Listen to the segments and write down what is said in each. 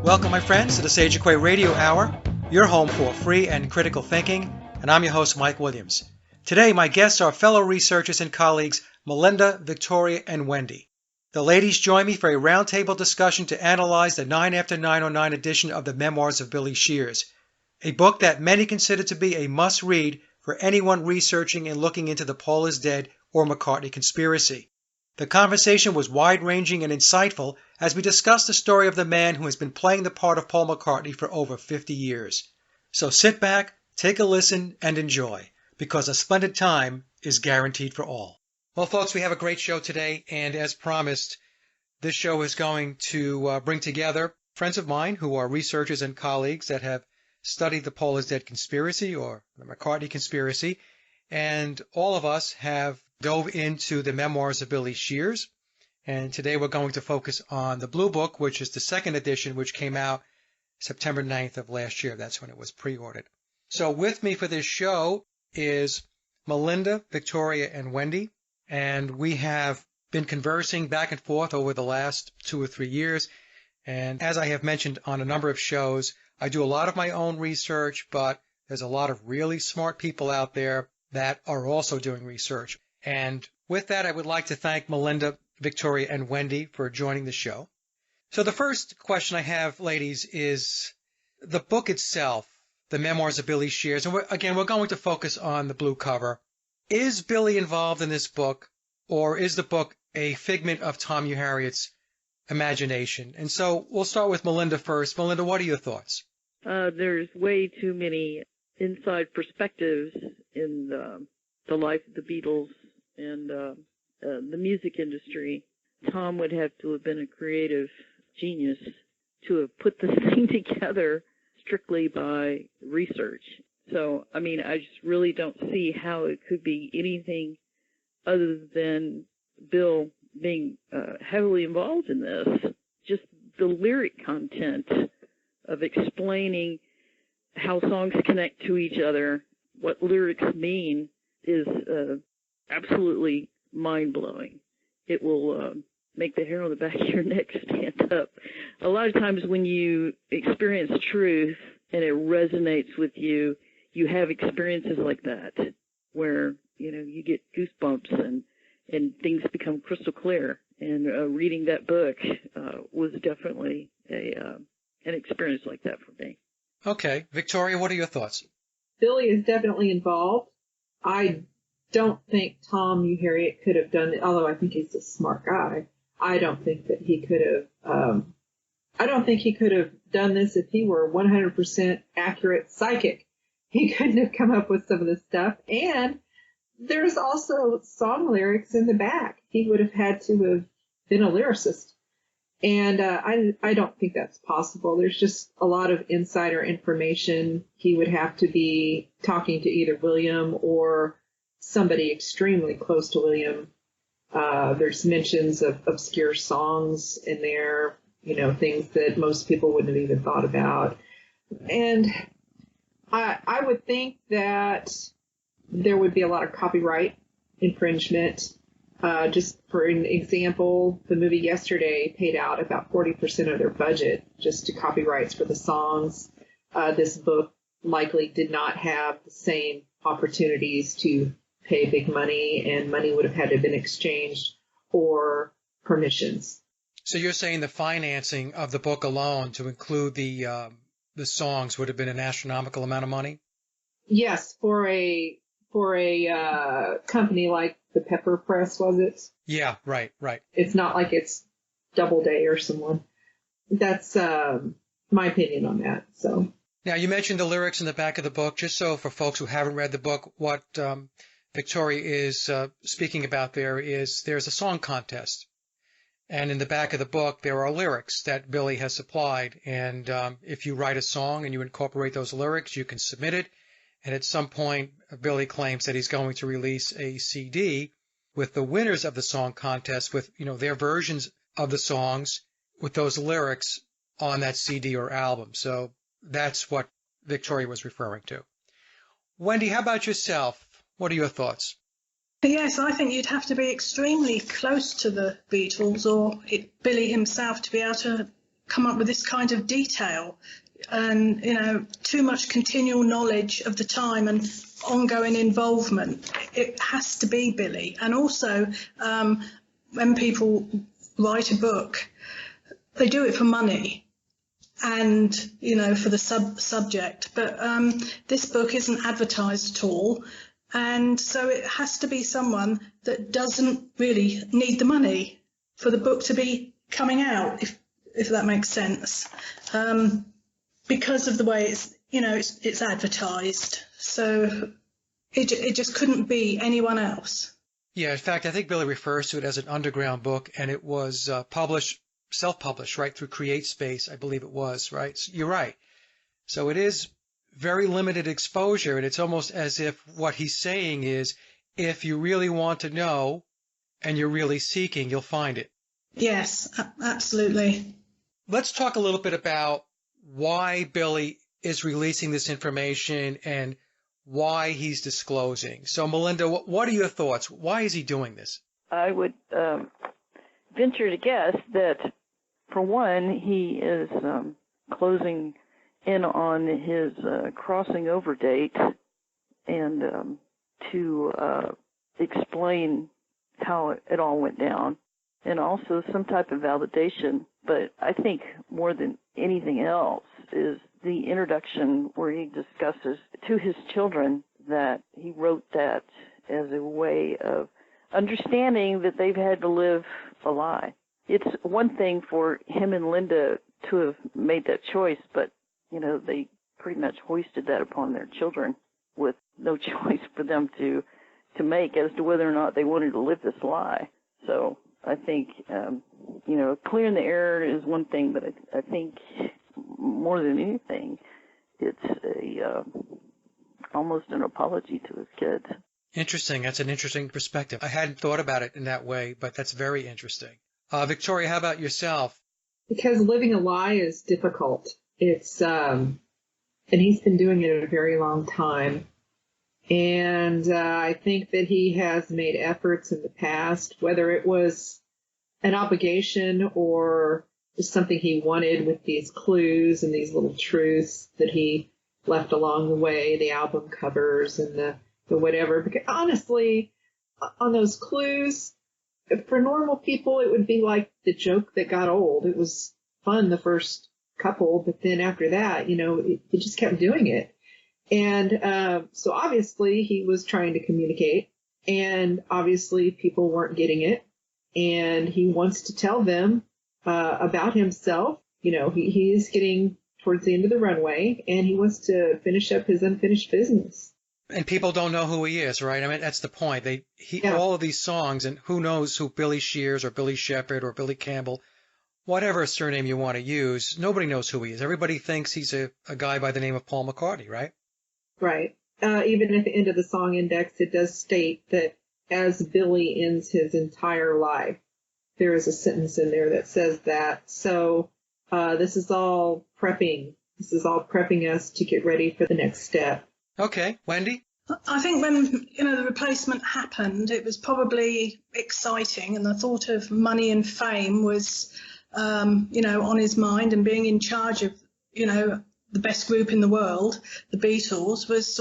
Welcome, my friends, to the Quay Radio Hour, your home for free and critical thinking, and I'm your host, Mike Williams. Today, my guests are fellow researchers and colleagues Melinda, Victoria, and Wendy. The ladies join me for a roundtable discussion to analyze the 9 after 909 edition of the Memoirs of Billy Shears, a book that many consider to be a must-read for anyone researching and looking into the Paul is dead or McCartney conspiracy. The conversation was wide-ranging and insightful as we discussed the story of the man who has been playing the part of Paul McCartney for over 50 years. So sit back, take a listen, and enjoy, because a splendid time is guaranteed for all. Well, folks, we have a great show today, and as promised, this show is going to bring together friends of mine who are researchers and colleagues that have studied the Paul is dead conspiracy or the McCartney conspiracy, and all of us have dove into the Memoirs of Billy Shears, and today we're going to focus on the Blue Book, which is the second edition, which came out September 9th of last year. That's when it was pre-ordered. So with me for this show is Melinda, Victoria, and Wendy, and we have been conversing back and forth over the last 2 or 3 years, and as I have mentioned on a number of shows, I do a lot of my own research, but there's a lot of really smart people out there that are also doing research. And with that, I would like to thank Melinda, Victoria, and Wendy for joining the show. So the first question I have, ladies, is the book itself, The Memoirs of Billy Shears. And we're going to focus on the blue cover. Is Billy involved in this book, or is the book a figment of Tom Harriot's imagination? And so we'll start with Melinda first. Melinda, what are your thoughts? There's way too many inside perspectives in the life of the Beatles and the music industry. Tom would have to have been a creative genius to have put this thing together strictly by research. So, I mean, I just really don't see how it could be anything other than Bill being heavily involved in this. Just the lyric content of explaining how songs connect to each other, what lyrics mean, is absolutely mind-blowing. It will make the hair on the back of your neck stand up. A lot of times when you experience truth and it resonates with you, you have experiences like that where, you get goosebumps and things become crystal clear. And reading that book was definitely an experience like that for me. Okay. Victoria, what are your thoughts? Billy is definitely involved. I don't think Tom Harriot could have done it, although I think he's a smart guy. I don't think that he could have, I don't think he could have done this if he were 100% accurate psychic. He couldn't have come up with some of this stuff. And there's also song lyrics in the back. He would have had to have been a lyricist. And I don't think that's possible. There's just a lot of insider information. He would have to be talking to either William or somebody extremely close to William. There's mentions of obscure songs in there, things that most people wouldn't have even thought about. And I would think that there would be a lot of copyright infringement. Just for an example, the movie Yesterday paid out about 40% of their budget just to copyrights for the songs. This book likely did not have the same opportunities to pay big money, and money would have had to have been exchanged or permissions. So you're saying the financing of the book alone to include the songs would have been an astronomical amount of money? Yes, for a company like the Pepper Press, was it? Yeah, right. It's not like it's Doubleday or someone. That's my opinion on that. So now you mentioned the lyrics in the back of the book. Just so for folks who haven't read the book, what Victoria is speaking about there's a song contest. And in the back of the book, there are lyrics that Billy has supplied. And if you write a song and you incorporate those lyrics, you can submit it. And at some point, Billy claims that he's going to release a CD with the winners of the song contest with, their versions of the songs with those lyrics on that CD or album. So that's what Victoria was referring to. Wendy, how about yourself? What are your thoughts? Yes, I think you'd have to be extremely close to the Beatles or Billy himself to be able to come up with this kind of detail and, too much continual knowledge of the time and ongoing involvement. It has to be Billy. And also, when people write a book, they do it for money and, for the subject. But this book isn't advertised at all. And so it has to be someone that doesn't really need the money for the book to be coming out, if that makes sense. Because of the way it's advertised. So it just couldn't be anyone else. Yeah, in fact, I think Billy refers to it as an underground book, and it was self-published, right, through CreateSpace, I believe it was, right? So you're right. So it is very limited exposure, and it's almost as if what he's saying is, if you really want to know and you're really seeking, you'll find it. Yes, absolutely. Let's talk a little bit about why Billy is releasing this information and why he's disclosing. So, Melinda, what are your thoughts? Why is he doing this? I would venture to guess that, for one, he is closing in on his crossing over date and to explain how it all went down, and also some type of validation. But I think more than anything else is the introduction where he discusses to his children that he wrote that as a way of understanding that they've had to live a lie. It's one thing for him and Linda to have made that choice, but they pretty much hoisted that upon their children with no choice for them to make as to whether or not they wanted to live this lie. So I think, clearing the error is one thing, but I think more than anything, it's almost an apology to his kids. Interesting. That's an interesting perspective. I hadn't thought about it in that way, but that's very interesting. Victoria, how about yourself? Because living a lie is difficult. It's, and he's been doing it a very long time. And I think that he has made efforts in the past, whether it was an obligation or just something he wanted with these clues and these little truths that he left along the way, the album covers and the whatever. Because honestly, on those clues, for normal people, it would be like the joke that got old. It was fun the first couple, but then after that, he just kept doing it. And so obviously he was trying to communicate, and obviously people weren't getting it. And he wants to tell them about himself. He is getting towards the end of the runway, and he wants to finish up his unfinished business. And people don't know who he is, right? I mean, that's the point. All of these songs, and who knows who Billy Shears or Billy Shepherd or Billy Campbell, whatever surname you want to use, nobody knows who he is. Everybody thinks he's a guy by the name of Paul McCartney, right? Right. Even at the end of the song index, it does state that as Billy ends his entire life, there is a sentence in there that says that. So this is all prepping. This is all prepping us to get ready for the next step. Okay. Wendy? I think when, the replacement happened, it was probably exciting, and the thought of money and fame was, on his mind, and being in charge of, the best group in the world, the Beatles, was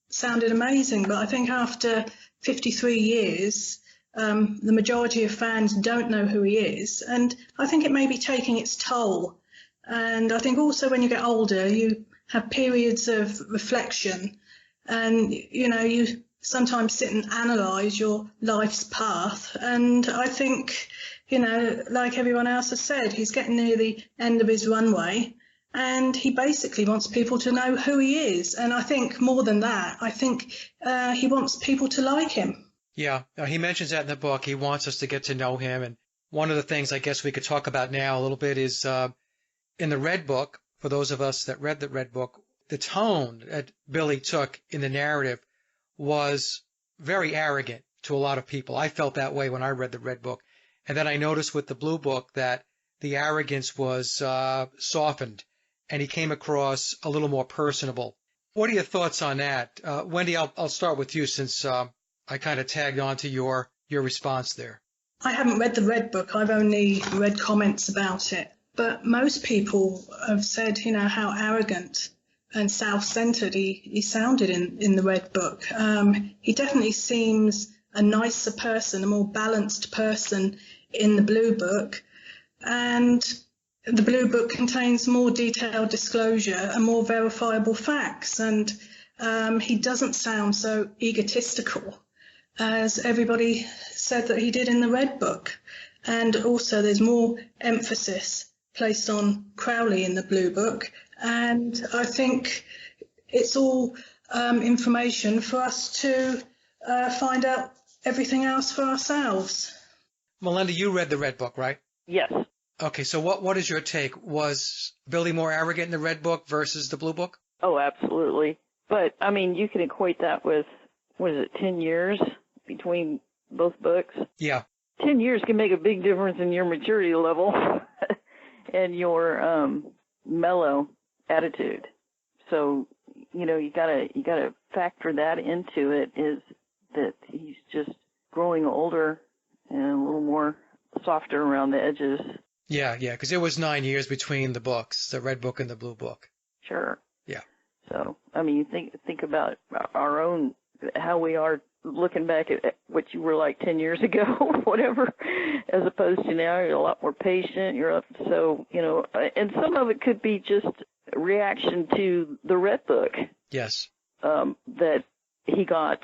sounded amazing. But I think after 53 years, the majority of fans don't know who he is, and I think it may be taking its toll. And I think also when you get older, you have periods of reflection, and you sometimes sit and analyse your life's path. And I think, like everyone else has said, he's getting near the end of his runway, and he basically wants people to know who he is. And I think more than that, I think he wants people to like him. Yeah, he mentions that in the book. He wants us to get to know him. And one of the things I guess we could talk about now a little bit is in the Red Book, for those of us that read the Red Book, the tone that Billy took in the narrative was very arrogant to a lot of people. I felt that way when I read the Red Book. And then I noticed with the Blue Book that the arrogance was softened, and he came across a little more personable. What are your thoughts on that? Wendy, I'll start with you since I kind of tagged on to your response there. I haven't read the Red Book. I've only read comments about it. but most people have said, how arrogant and self-centered he sounded in the Red Book. He definitely seems a nicer person, a more balanced person in the Blue Book. And the Blue Book contains more detailed disclosure and more verifiable facts. And he doesn't sound so egotistical as everybody said that he did in the Red Book. And also there's more emphasis placed on Crowley in the Blue Book. And I think it's all information for us to find out everything else for ourselves. Melinda, you read the Red Book, right? Yes. Okay, so what is your take? Was Billy more arrogant in the Red Book versus the Blue Book? Oh, absolutely. But, I mean, you can equate that with, 10 years between both books? Yeah. 10 years can make a big difference in your maturity level and your mellow attitude. So, you gotta factor that into it, is that he's just growing older and a little more softer around the edges. Yeah, because it was 9 years between the books, the Red Book and the Blue Book. Sure. Yeah. So, I mean, think about our own, how we are looking back at what you were like 10 years ago, whatever, as opposed to now. You're a lot more patient. You're up, so, and some of it could be just a reaction to the Red Book. Yes. That he got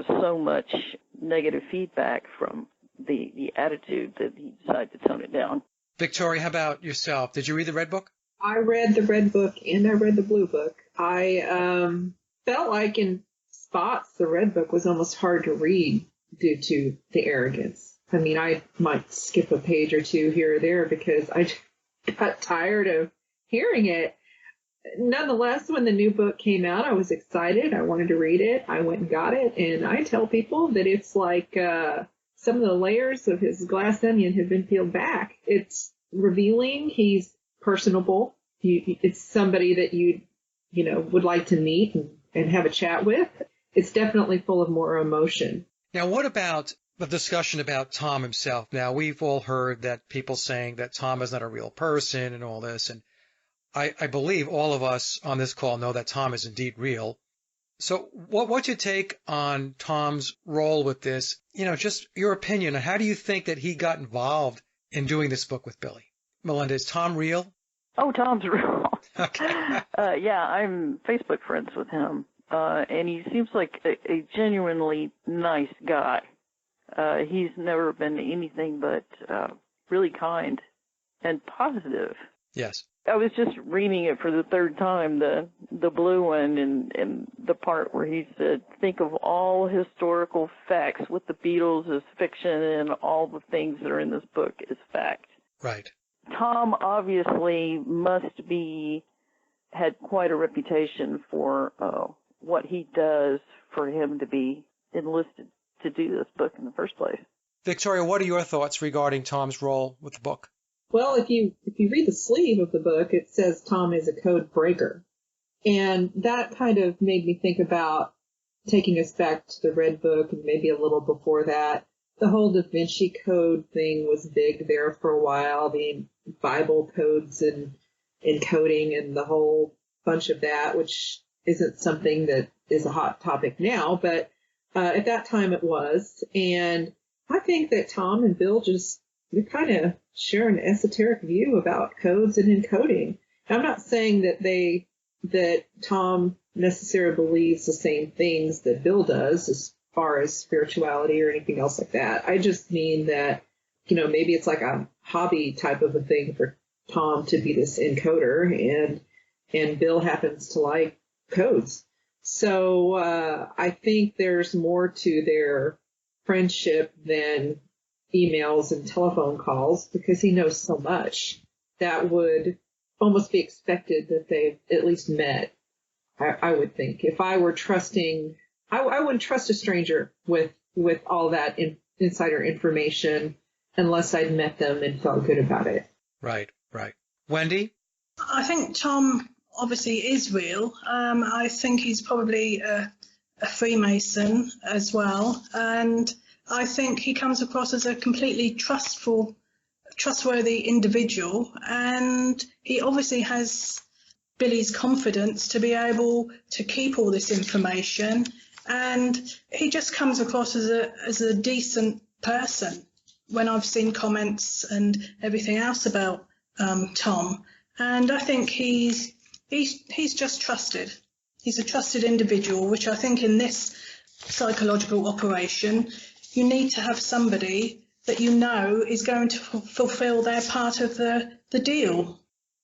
so much negative feedback from the attitude that he decided to tone it down. Victoria, how about yourself? Did you read the Red Book? I read the Red Book and I read the Blue Book. I felt like in spots the Red Book was almost hard to read due to the arrogance. I mean, I might skip a page or two here or there because I got tired of hearing it. Nonetheless, when the new book came out, I was excited. I wanted to read it. I went and got it. And I tell people that it's like some of the layers of his glass onion have been peeled back. It's revealing. He's personable. It's somebody that you would like to meet and have a chat with. It's definitely full of more emotion. Now, what about the discussion about Tom himself? Now, we've all heard that people saying that Tom is not a real person and all this, and I believe all of us on this call know that Tom is indeed real. So what's your take on Tom's role with this? Just your opinion on how do you think that he got involved in doing this book with Billy? Melinda, is Tom real? Oh, Tom's real. Okay. Yeah, I'm Facebook friends with him. And he seems like a genuinely nice guy. He's never been anything but really kind and positive. Yes. I was just reading it for the third time, the blue one, and the part where he said, think of all historical facts with the Beatles as fiction and all the things that are in this book as fact. Right. Tom obviously had quite a reputation for what he does for him to be enlisted to do this book in the first place. Victoria, what are your thoughts regarding Tom's role with the book? Well, if you read the sleeve of the book, it says Tom is a code breaker. And that kind of made me think about taking us back to the Red Book and maybe a little before that. The whole Da Vinci Code thing was big there for a while, the Bible codes and encoding and the whole bunch of that, which isn't something that is a hot topic now, but at that time it was. And I think that Tom and Bill they kind of share an esoteric view about codes and encoding. I'm not saying that Tom necessarily believes the same things that Bill does as far as spirituality or anything else like that. I just mean that, maybe it's like a hobby type of a thing for Tom to be this encoder, and Bill happens to like codes. So I think there's more to their friendship than emails and telephone calls, because he knows so much that would almost be expected that they've at least met. I would think if I were trusting, I wouldn't trust a stranger with all that insider information unless I'd met them and felt good about it. Right. Wendy? I think Tom obviously is real. I think he's probably a Freemason as well. And I think he comes across as a completely trustful trustworthy individual, and he obviously has Billy's confidence to be able to keep all this information, and he just comes across as a decent person when I've seen comments and everything else about Tom. And I think he's just trusted. He's a trusted individual, which I think in this psychological operation, you need to have somebody that you know is going to fulfill their part of the deal.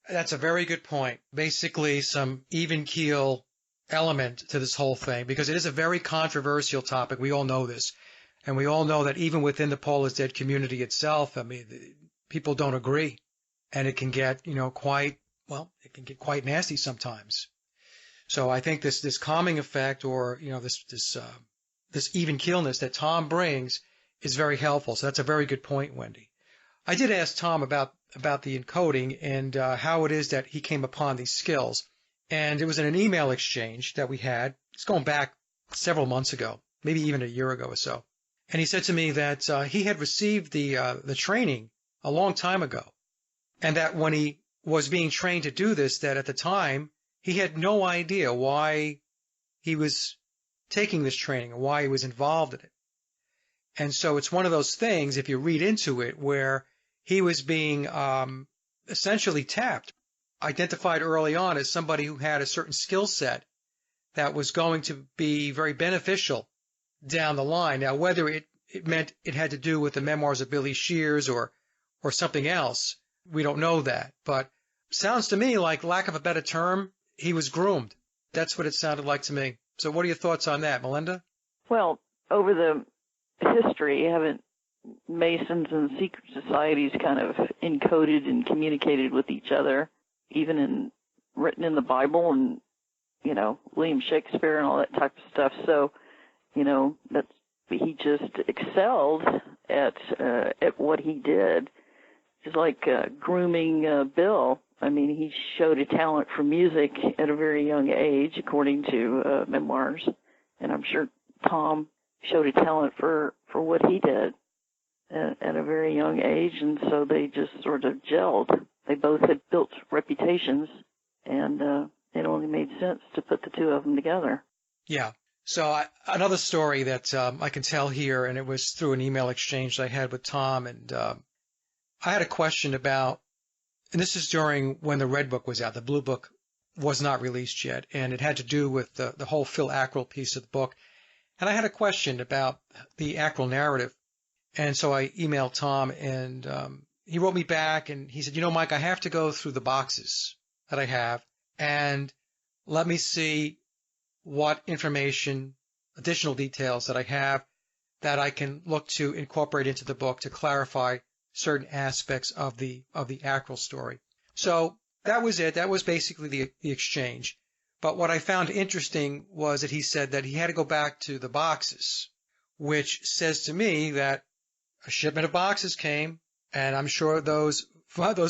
That's a very good point. Basically, some even keel element to this whole thing, because it is a very controversial topic. We all know this. And we all know that even within the Paul is Dead community itself, I mean, people don't agree. And it can get, quite nasty sometimes. So I think this calming effect, or, this even keelness that Tom brings is very helpful. So that's a very good point, Wendy. I did ask Tom about the encoding and how it is that he came upon these skills. And it was in an email exchange that we had. It's going back several months ago, maybe even a year ago or so. And he said to me that he had received the training a long time ago, and that when he was being trained to do this, that at the time he had no idea why he was taking this training and why he was involved in it. And so it's one of those things, if you read into it, where he was being essentially tapped, identified early on as somebody who had a certain skill set that was going to be very beneficial down the line. Now, whether it meant it had to do with the memoirs of Billy Shears or something else, we don't know that. But sounds to me like, lack of a better term, he was groomed. That's what it sounded like to me. So what are your thoughts on that, Melinda? Well, over the history, haven't Masons and secret societies kind of encoded and communicated with each other, even written in the Bible and, William Shakespeare and all that type of stuff. So, he just excelled at what he did. Just like grooming Bill. I mean, he showed a talent for music at a very young age, according to Memoirs. And I'm sure Tom showed a talent for what he did at a very young age, and so they just sort of gelled. They both had built reputations, and it only made sense to put the two of them together. Yeah. So another story that I can tell here, and it was through an email exchange I had with Tom, and I had a question about, and this is during when the Red Book was out. The Blue Book was not released yet, and it had to do with the whole Phil Ackrell piece of the book. And I had a question about the Ackrell narrative. And so I emailed Tom, and he wrote me back, and he said, Mike, I have to go through the boxes that I have and let me see what information, additional details that I have that I can look to incorporate into the book to clarify certain aspects of the Ackrell story. So that was it. That was basically the exchange. But what I found interesting was that he said that he had to go back to the boxes, which says to me that a shipment of boxes came, and I'm sure those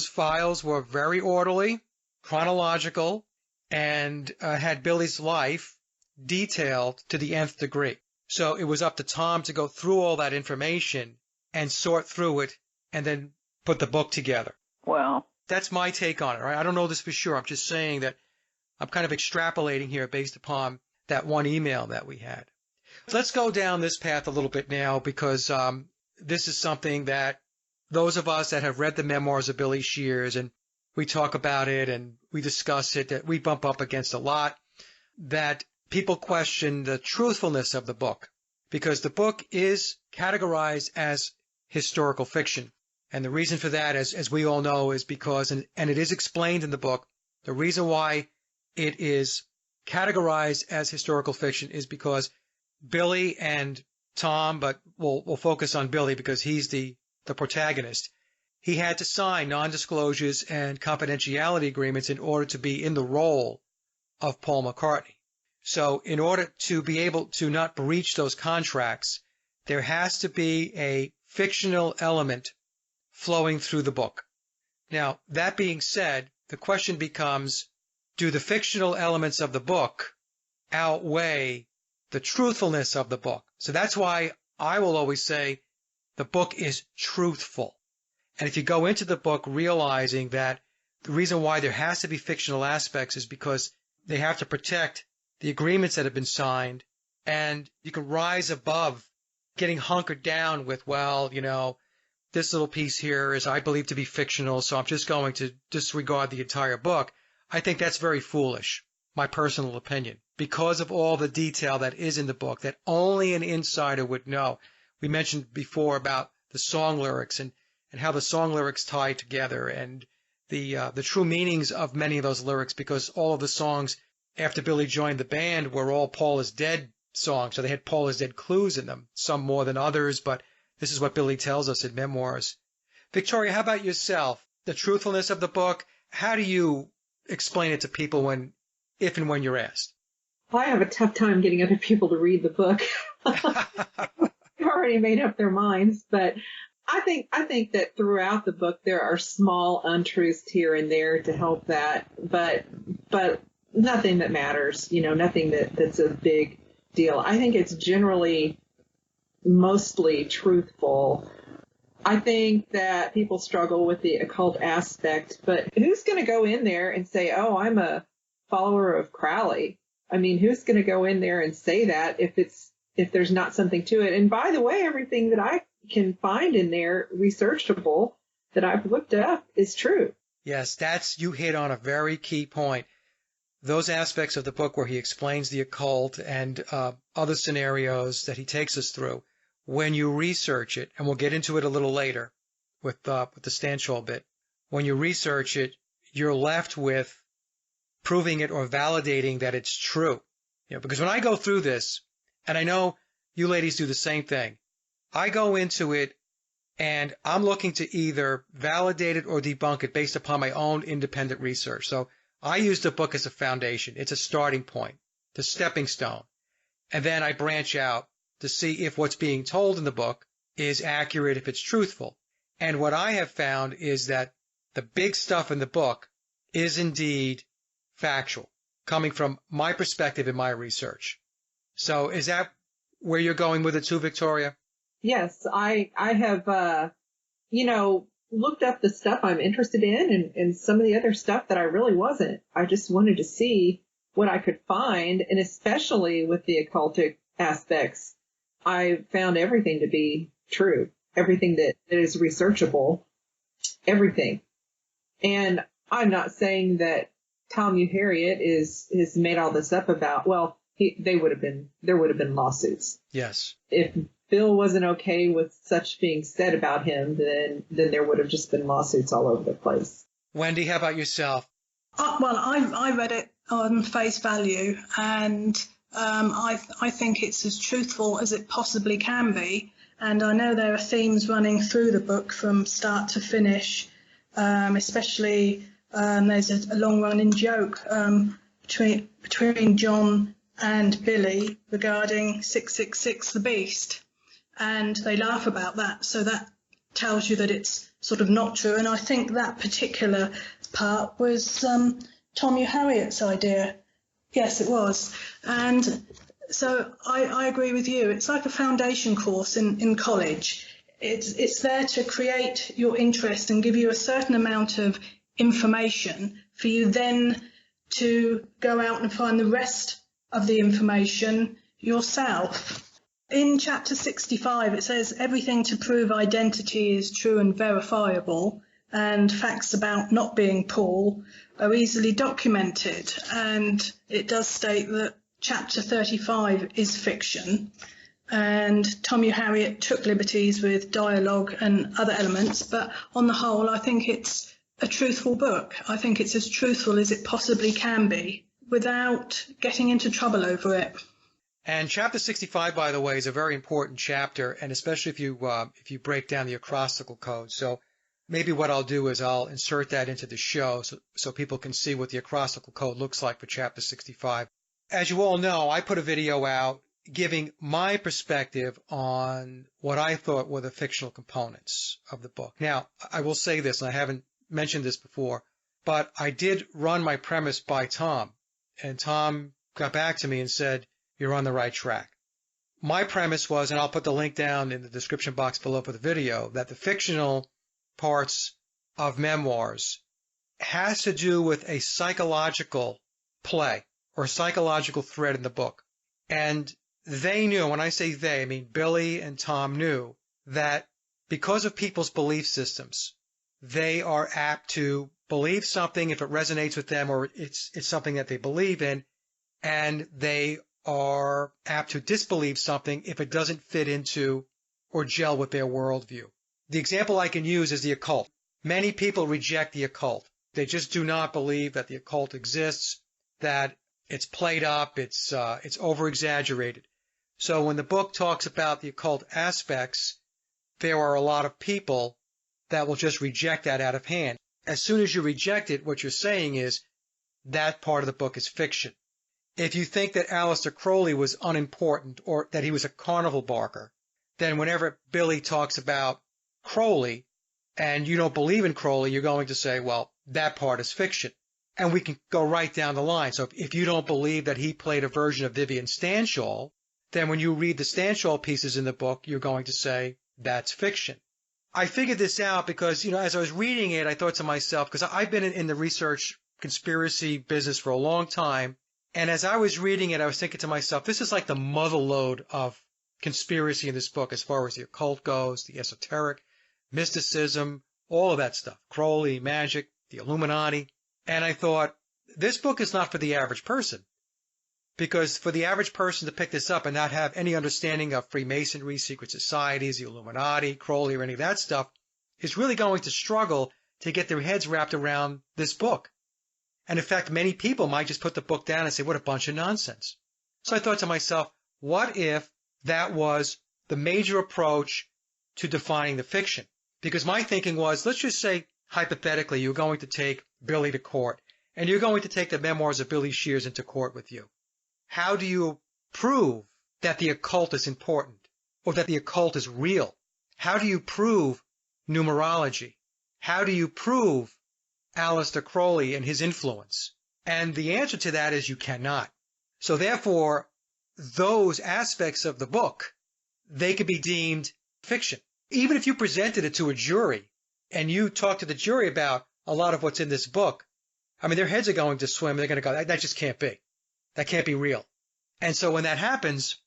files were very orderly, chronological, and had Billy's life detailed to the nth degree. So it was up to Tom to go through all that information and sort through it and then put the book together. Wow. That's my take on it, right? I don't know this for sure. I'm just saying that I'm kind of extrapolating here based upon that one email that we had. Let's go down this path a little bit now, because this is something that those of us that have read the memoirs of Billy Shears, and we talk about it and we discuss it, that we bump up against a lot, that people question the truthfulness of the book, because the book is categorized as historical fiction. And the reason for that, as we all know, is because, and it is explained in the book, the reason why it is categorized as historical fiction is because Billy and Tom, but we'll focus on Billy because he's the protagonist. He had to sign non-disclosures and confidentiality agreements in order to be in the role of Paul McCartney. So in order to be able to not breach those contracts, there has to be a fictional element flowing through the book. Now, that being said, the question becomes, do the fictional elements of the book outweigh the truthfulness of the book? So that's why I will always say the book is truthful. And if you go into the book realizing that the reason why there has to be fictional aspects is because they have to protect the agreements that have been signed, and you can rise above getting hunkered down with, well, this little piece here is, I believe, to be fictional, so I'm just going to disregard the entire book. I think that's very foolish, my personal opinion, because of all the detail that is in the book that only an insider would know. We mentioned before about the song lyrics and how the song lyrics tie together, and the true meanings of many of those lyrics, because all of the songs after Billy joined the band were all Paul is Dead songs, so they had Paul is Dead clues in them, some more than others, but this is what Billy tells us in Memoirs. Victoria, how about yourself? The truthfulness of the book, how do you explain it to people if and when you're asked? Well, I have a tough time getting other people to read the book. They've already made up their minds, but I think that throughout the book there are small untruths here and there to help that, but nothing that matters, nothing that's a big deal. I think it's generally mostly truthful. I think that people struggle with the occult aspect, but who's going to go in there and say, oh, I'm a follower of Crowley? I mean, who's going to go in there and say that if there's not something to it? And by the way, everything that I can find in there researchable that I've looked up is true. Yes, you hit on a very key point. Those aspects of the book where he explains the occult and other scenarios that he takes us through, when you research it, and we'll get into it a little later with the Stanchel bit, when you research it, you're left with proving it or validating that it's true. Because when I go through this, and I know you ladies do the same thing, I go into it and I'm looking to either validate it or debunk it based upon my own independent research. So I use the book as a foundation. It's a starting point, the stepping stone. And then I branch out to see if what's being told in the book is accurate, if it's truthful. And what I have found is that the big stuff in the book is indeed factual, coming from my perspective in my research. So is that where you're going with it too, Victoria? Yes, I have, looked up the stuff I'm interested in and some of the other stuff that I really wasn't. I just wanted to see what I could find, and especially with the occultic aspects, I found everything to be true, everything that is researchable, everything. And I'm not saying that Tom Harriet is made all this up about, well, there would have been lawsuits. Yes. If Bill wasn't okay with such being said about him, then there would have just been lawsuits all over the place. Wendy, how about yourself? Well, I read it on face value, and I think it's as truthful as it possibly can be. And I know there are themes running through the book from start to finish, especially there's a long-running joke between John and Billy regarding 666 the Beast. And they laugh about that, so that tells you that it's sort of not true. And I think that particular part was Tom Harriet's idea. Yes, it was. And so I agree with you. It's like a foundation course in college. It's there to create your interest and give you a certain amount of information for you then to go out and find the rest of the information yourself. In chapter 65, it says everything to prove identity is true and verifiable, and facts about not being Paul are easily documented. And it does state that chapter 35 is fiction, and Tom Harriet took liberties with dialogue and other elements, but on the whole, I think it's a truthful book. I think it's as truthful as it possibly can be without getting into trouble over it. And chapter 65, by the way, is a very important chapter, and especially if you break down the acrostical code. So maybe what I'll do is I'll insert that into the show so people can see what the acrostical code looks like for chapter 65. As you all know, I put a video out giving my perspective on what I thought were the fictional components of the book. Now, I will say this, and I haven't mentioned this before, but I did run my premise by Tom, and Tom got back to me and said, you're on the right track. My premise was, and I'll put the link down in the description box below for the video, that the fictional parts of Memoirs has to do with a psychological play or psychological thread in the book. And they knew, when I say they, I mean Billy and Tom knew, that because of people's belief systems, they are apt to believe something if it resonates with them or it's something that they believe in, and they are apt to disbelieve something if it doesn't fit into or gel with their worldview. The example I can use is the occult. Many people reject the occult. They just do not believe that the occult exists, that it's played up, it's over-exaggerated. So when the book talks about the occult aspects, there are a lot of people that will just reject that out of hand. As soon as you reject it, what you're saying is that part of the book is fiction. If you think that Aleister Crowley was unimportant or that he was a carnival barker, then whenever Billy talks about Crowley and you don't believe in Crowley, you're going to say, well, that part is fiction. And we can go right down the line. So if you don't believe that he played a version of Vivian Stanshall, then when you read the Stanshall pieces in the book, you're going to say that's fiction. I figured this out because, as I was reading it, I thought to myself, because I've been in the research conspiracy business for a long time, and as I was reading it, I was thinking to myself, this is like the motherlode of conspiracy in this book as far as the occult goes, the esoteric, mysticism, all of that stuff, Crowley, magic, the Illuminati. And I thought, this book is not for the average person, because for the average person to pick this up and not have any understanding of Freemasonry, secret societies, the Illuminati, Crowley, or any of that stuff, is really going to struggle to get their heads wrapped around this book. And in fact, many people might just put the book down and say, what a bunch of nonsense. So I thought to myself, what if that was the major approach to defining the fiction? Because my thinking was, let's just say, hypothetically, you're going to take Billy to court, and you're going to take the memoirs of Billy Shears into court with you. How do you prove that the occult is important or that the occult is real? How do you prove numerology? How do you prove Aleister Crowley and his influence? And the answer to that is you cannot. So therefore, those aspects of the book, they could be deemed fiction. Even if you presented it to a jury and you talk to the jury about a lot of what's in this book, I mean, their heads are going to swim. They're going to go, that just can't be. That can't be real. And so when that happens,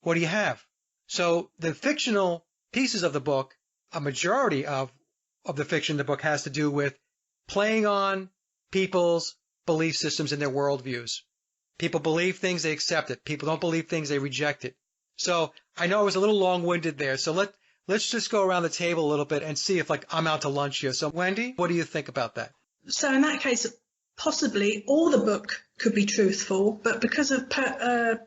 what do you have? So the fictional pieces of the book, a majority of the fiction in the book has to do with playing on people's belief systems and their worldviews. People believe things, they accept it. People don't believe things, they reject it. So I know I was a little long-winded there. So let's just go around the table a little bit and see if I'm out to lunch here. So Wendy, what do you think about that? So in that case, possibly all the book could be truthful, but because of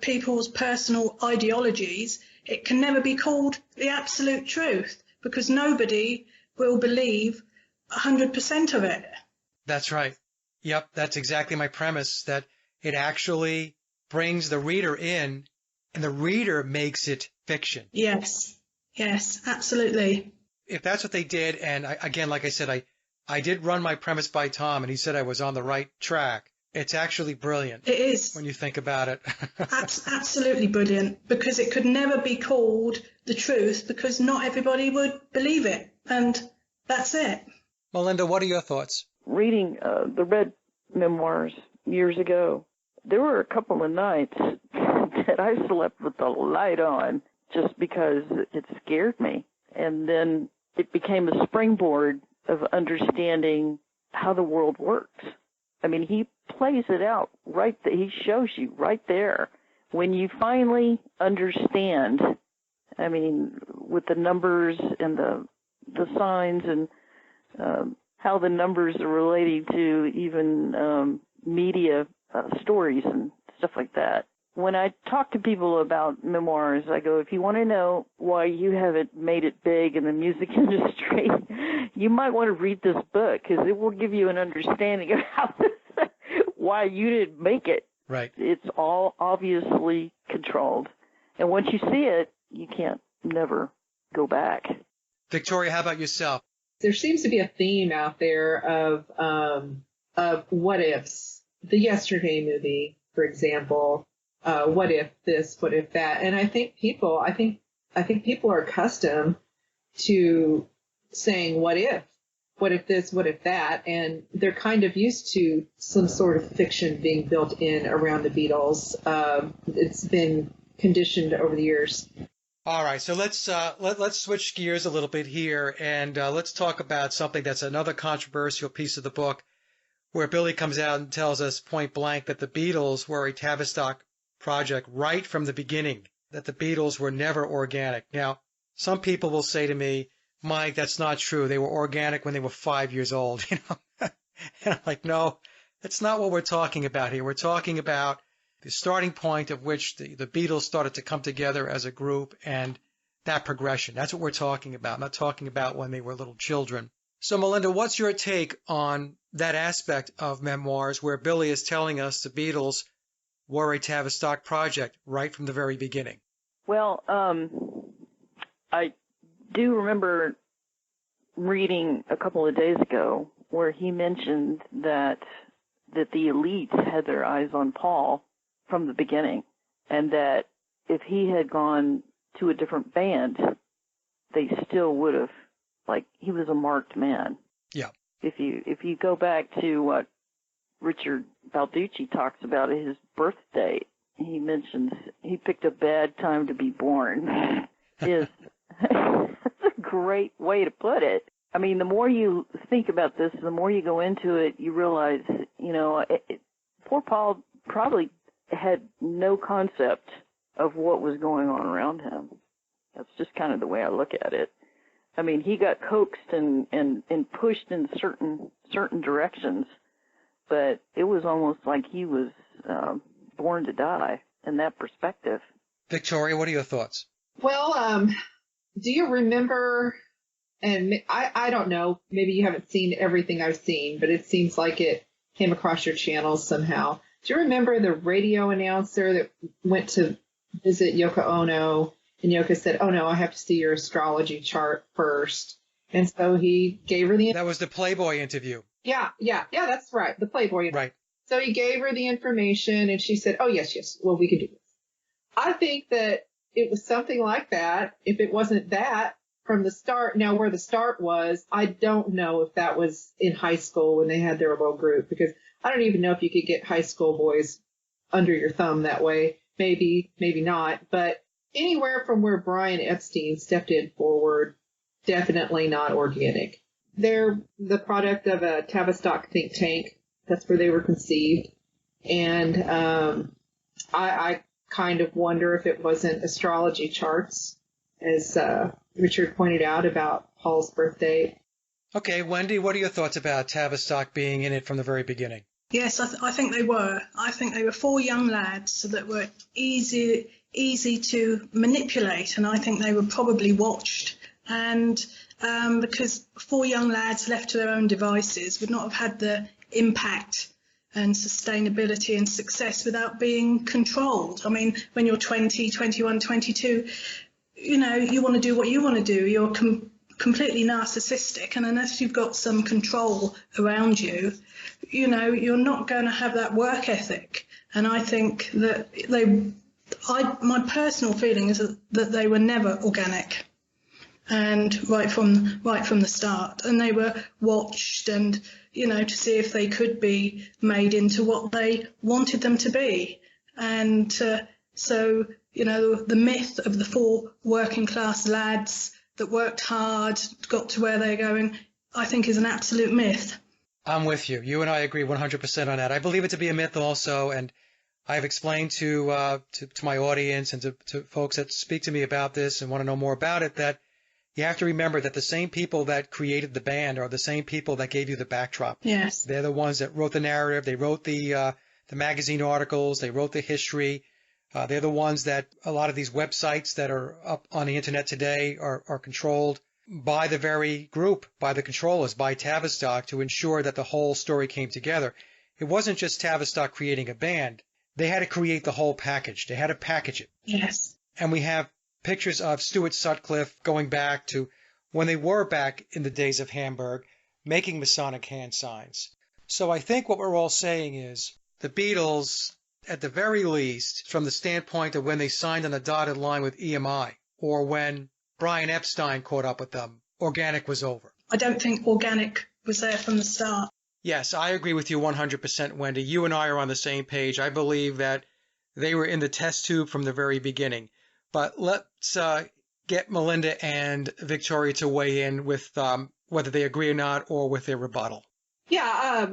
people's personal ideologies, it can never be called the absolute truth because nobody will believe 100% of it. That's right. Yep, that's exactly my premise, that it actually brings the reader in and the reader makes it fiction. Yes, absolutely. If that's what they did, and again, like I said, I did run my premise by Tom, and he said I was on the right track. It's actually brilliant. It is. When you think about it. Absolutely brilliant, because it could never be called the truth because not everybody would believe it. And that's it. Melinda, what are your thoughts? Reading the Red Memoirs years ago, there were a couple of nights that I slept with the light on just because it scared me. And then it became a springboard of understanding how the world works. I mean, he plays it out right there. He shows you right there. When you finally understand, I mean, with the numbers and the signs and how the numbers are relating to even media stories and stuff like that. When I talk to people about memoirs, I go, if you want to know why you haven't made it big in the music industry, you might want to read this book because it will give you an understanding of how why you didn't make it. Right. It's all obviously controlled. And once you see it, you can't never go back. Victoria, how about yourself? There seems to be a theme out there of what ifs. The Yesterday movie, for example. What if this? What if that? And I think people are accustomed to saying "what if" what if this, what if that, and they're kind of used to some sort of fiction being built in around the Beatles. It's been conditioned over the years. All right, so let's switch gears a little bit here, and let's talk about something that's another controversial piece of the book, where Billy comes out and tells us point blank that the Beatles were a Tavistock project right from the beginning, that the Beatles were never organic. Now, some people will say to me, Mike, that's not true. They were organic when they were 5 years old, you know. And I'm like, no, that's not what we're talking about here. We're talking about the starting point of which the Beatles started to come together as a group and that progression. That's what we're talking about. I'm not talking about when they were little children. So, Melinda, what's your take on that aspect of Memoirs where Billy is telling us the Beatles were a Tavistock project right from the very beginning? Well, I do remember reading a couple of days ago where he mentioned that the elites had their eyes on Paul from the beginning, and that if he had gone to a different band, they still would have, like, he was a marked man. Yeah. If you go back to what Richard Balducci talks about his birth date, he mentions he picked a bad time to be born. That's a great way to put it. I mean, the more you think about this, the more you go into it, you realize, you know, poor Paul probably had no concept of what was going on around him. That's just kind of the way I look at it. I mean, he got coaxed and pushed in certain directions, but it was almost like he was born to die in that perspective. Victoria, what are your thoughts? Well, do you remember, and I don't know, maybe you haven't seen everything I've seen, but it seems like it came across your channels somehow. Do you remember the radio announcer that went to visit Yoko Ono, and Yoko said, "Oh no, I have to see your astrology chart first." And so he gave her That was the Playboy interview. Yeah, that's right, the Playboy. Right. So he gave her the information, and she said, "Oh yes, well, we can do this." I think that it was something like that. If it wasn't that from the start, now where the start was, I don't know if that was in high school when they had their little group, because I don't even know if you could get high school boys under your thumb that way. Maybe, maybe not. But anywhere from where Brian Epstein stepped in forward, definitely not organic. They're the product of a Tavistock think tank. That's where they were conceived. And I kind of wonder if it wasn't astrology charts, as Richard pointed out about Paul's birthday. Okay, Wendy, what are your thoughts about Tavistock being in it from the very beginning? Yes, I think they were. I think they were four young lads that were easy to manipulate, and I think they were probably watched. And because four young lads left to their own devices would not have had the impact and sustainability and success without being controlled. I mean, when you're 20, 21, 22, you know, you want to do what you want to do. You're completely narcissistic, and unless you've got some control around you, you know, you're not going to have that work ethic. And I think that my personal feeling is that they were never organic, and right from the start, and they were watched, and you know, to see if they could be made into what they wanted them to be. And so, you know, the myth of the four working class lads that worked hard, got to where they're going, I think is an absolute myth. I'm with you. You and I agree 100% on that. I believe it to be a myth also, and I've explained to my audience and to folks that speak to me about this and want to know more about it that you have to remember that the same people that created the band are the same people that gave you the backdrop. Yes. They're the ones that wrote the narrative. They wrote the magazine articles. They wrote the history. They're the ones that a lot of these websites that are up on the internet today are controlled by the very group, by the controllers, by Tavistock, to ensure that the whole story came together. It wasn't just Tavistock creating a band. They had to create the whole package. They had to package it. Yes. And we have pictures of Stuart Sutcliffe going back to when they were back in the days of Hamburg, making Masonic hand signs. So I think what we're all saying is the Beatles, at the very least, from the standpoint of when they signed on the dotted line with EMI, or when Brian Epstein caught up with them, organic was over. I don't think organic was there from the start. Yes, I agree with you 100%, Wendy. You and I are on the same page. I believe that they were in the test tube from the very beginning. But let's get Melinda and Victoria to weigh in with whether they agree or not, or with their rebuttal. Yeah,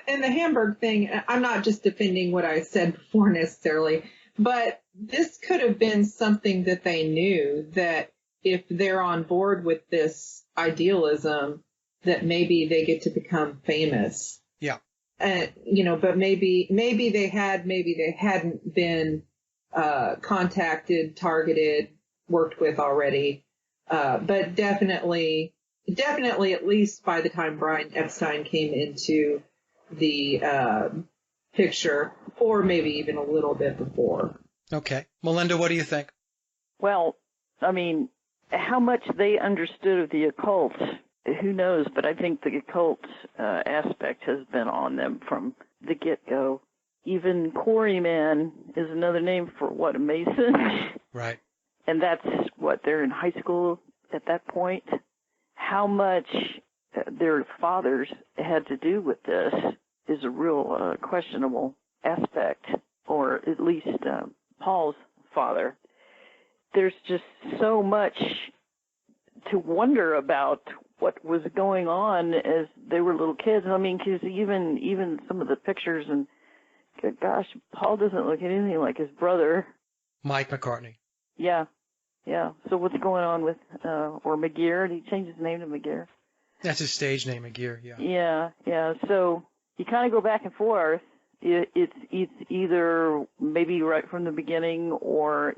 and the Hamburg thing, I'm not just defending what I said before necessarily, but this could have been something that they knew, that if they're on board with this idealism, that maybe they get to become famous. Yeah. But maybe they hadn't been contacted, targeted, worked with already. But definitely, at least by the time Brian Epstein came into the picture, or maybe even a little bit before. Okay. Melinda, what do you think? Well, I mean, how much they understood of the occult, who knows? But I think the occult aspect has been on them from the get-go. Even quarryman is another name for what, a mason? Right. And that's what, they're in high school at that point. How much their fathers had to do with this is a real questionable aspect, or at least Paul's father. There's just so much to wonder about what was going on as they were little kids. I mean, because even some of the pictures, and gosh, Paul doesn't look anything like his brother. Mike McCartney. Yeah. So what's going on with, or McGear? Did he change his name to McGear? That's his stage name, McGear, yeah. Yeah. So you kind of go back and forth. It's either maybe right from the beginning, or,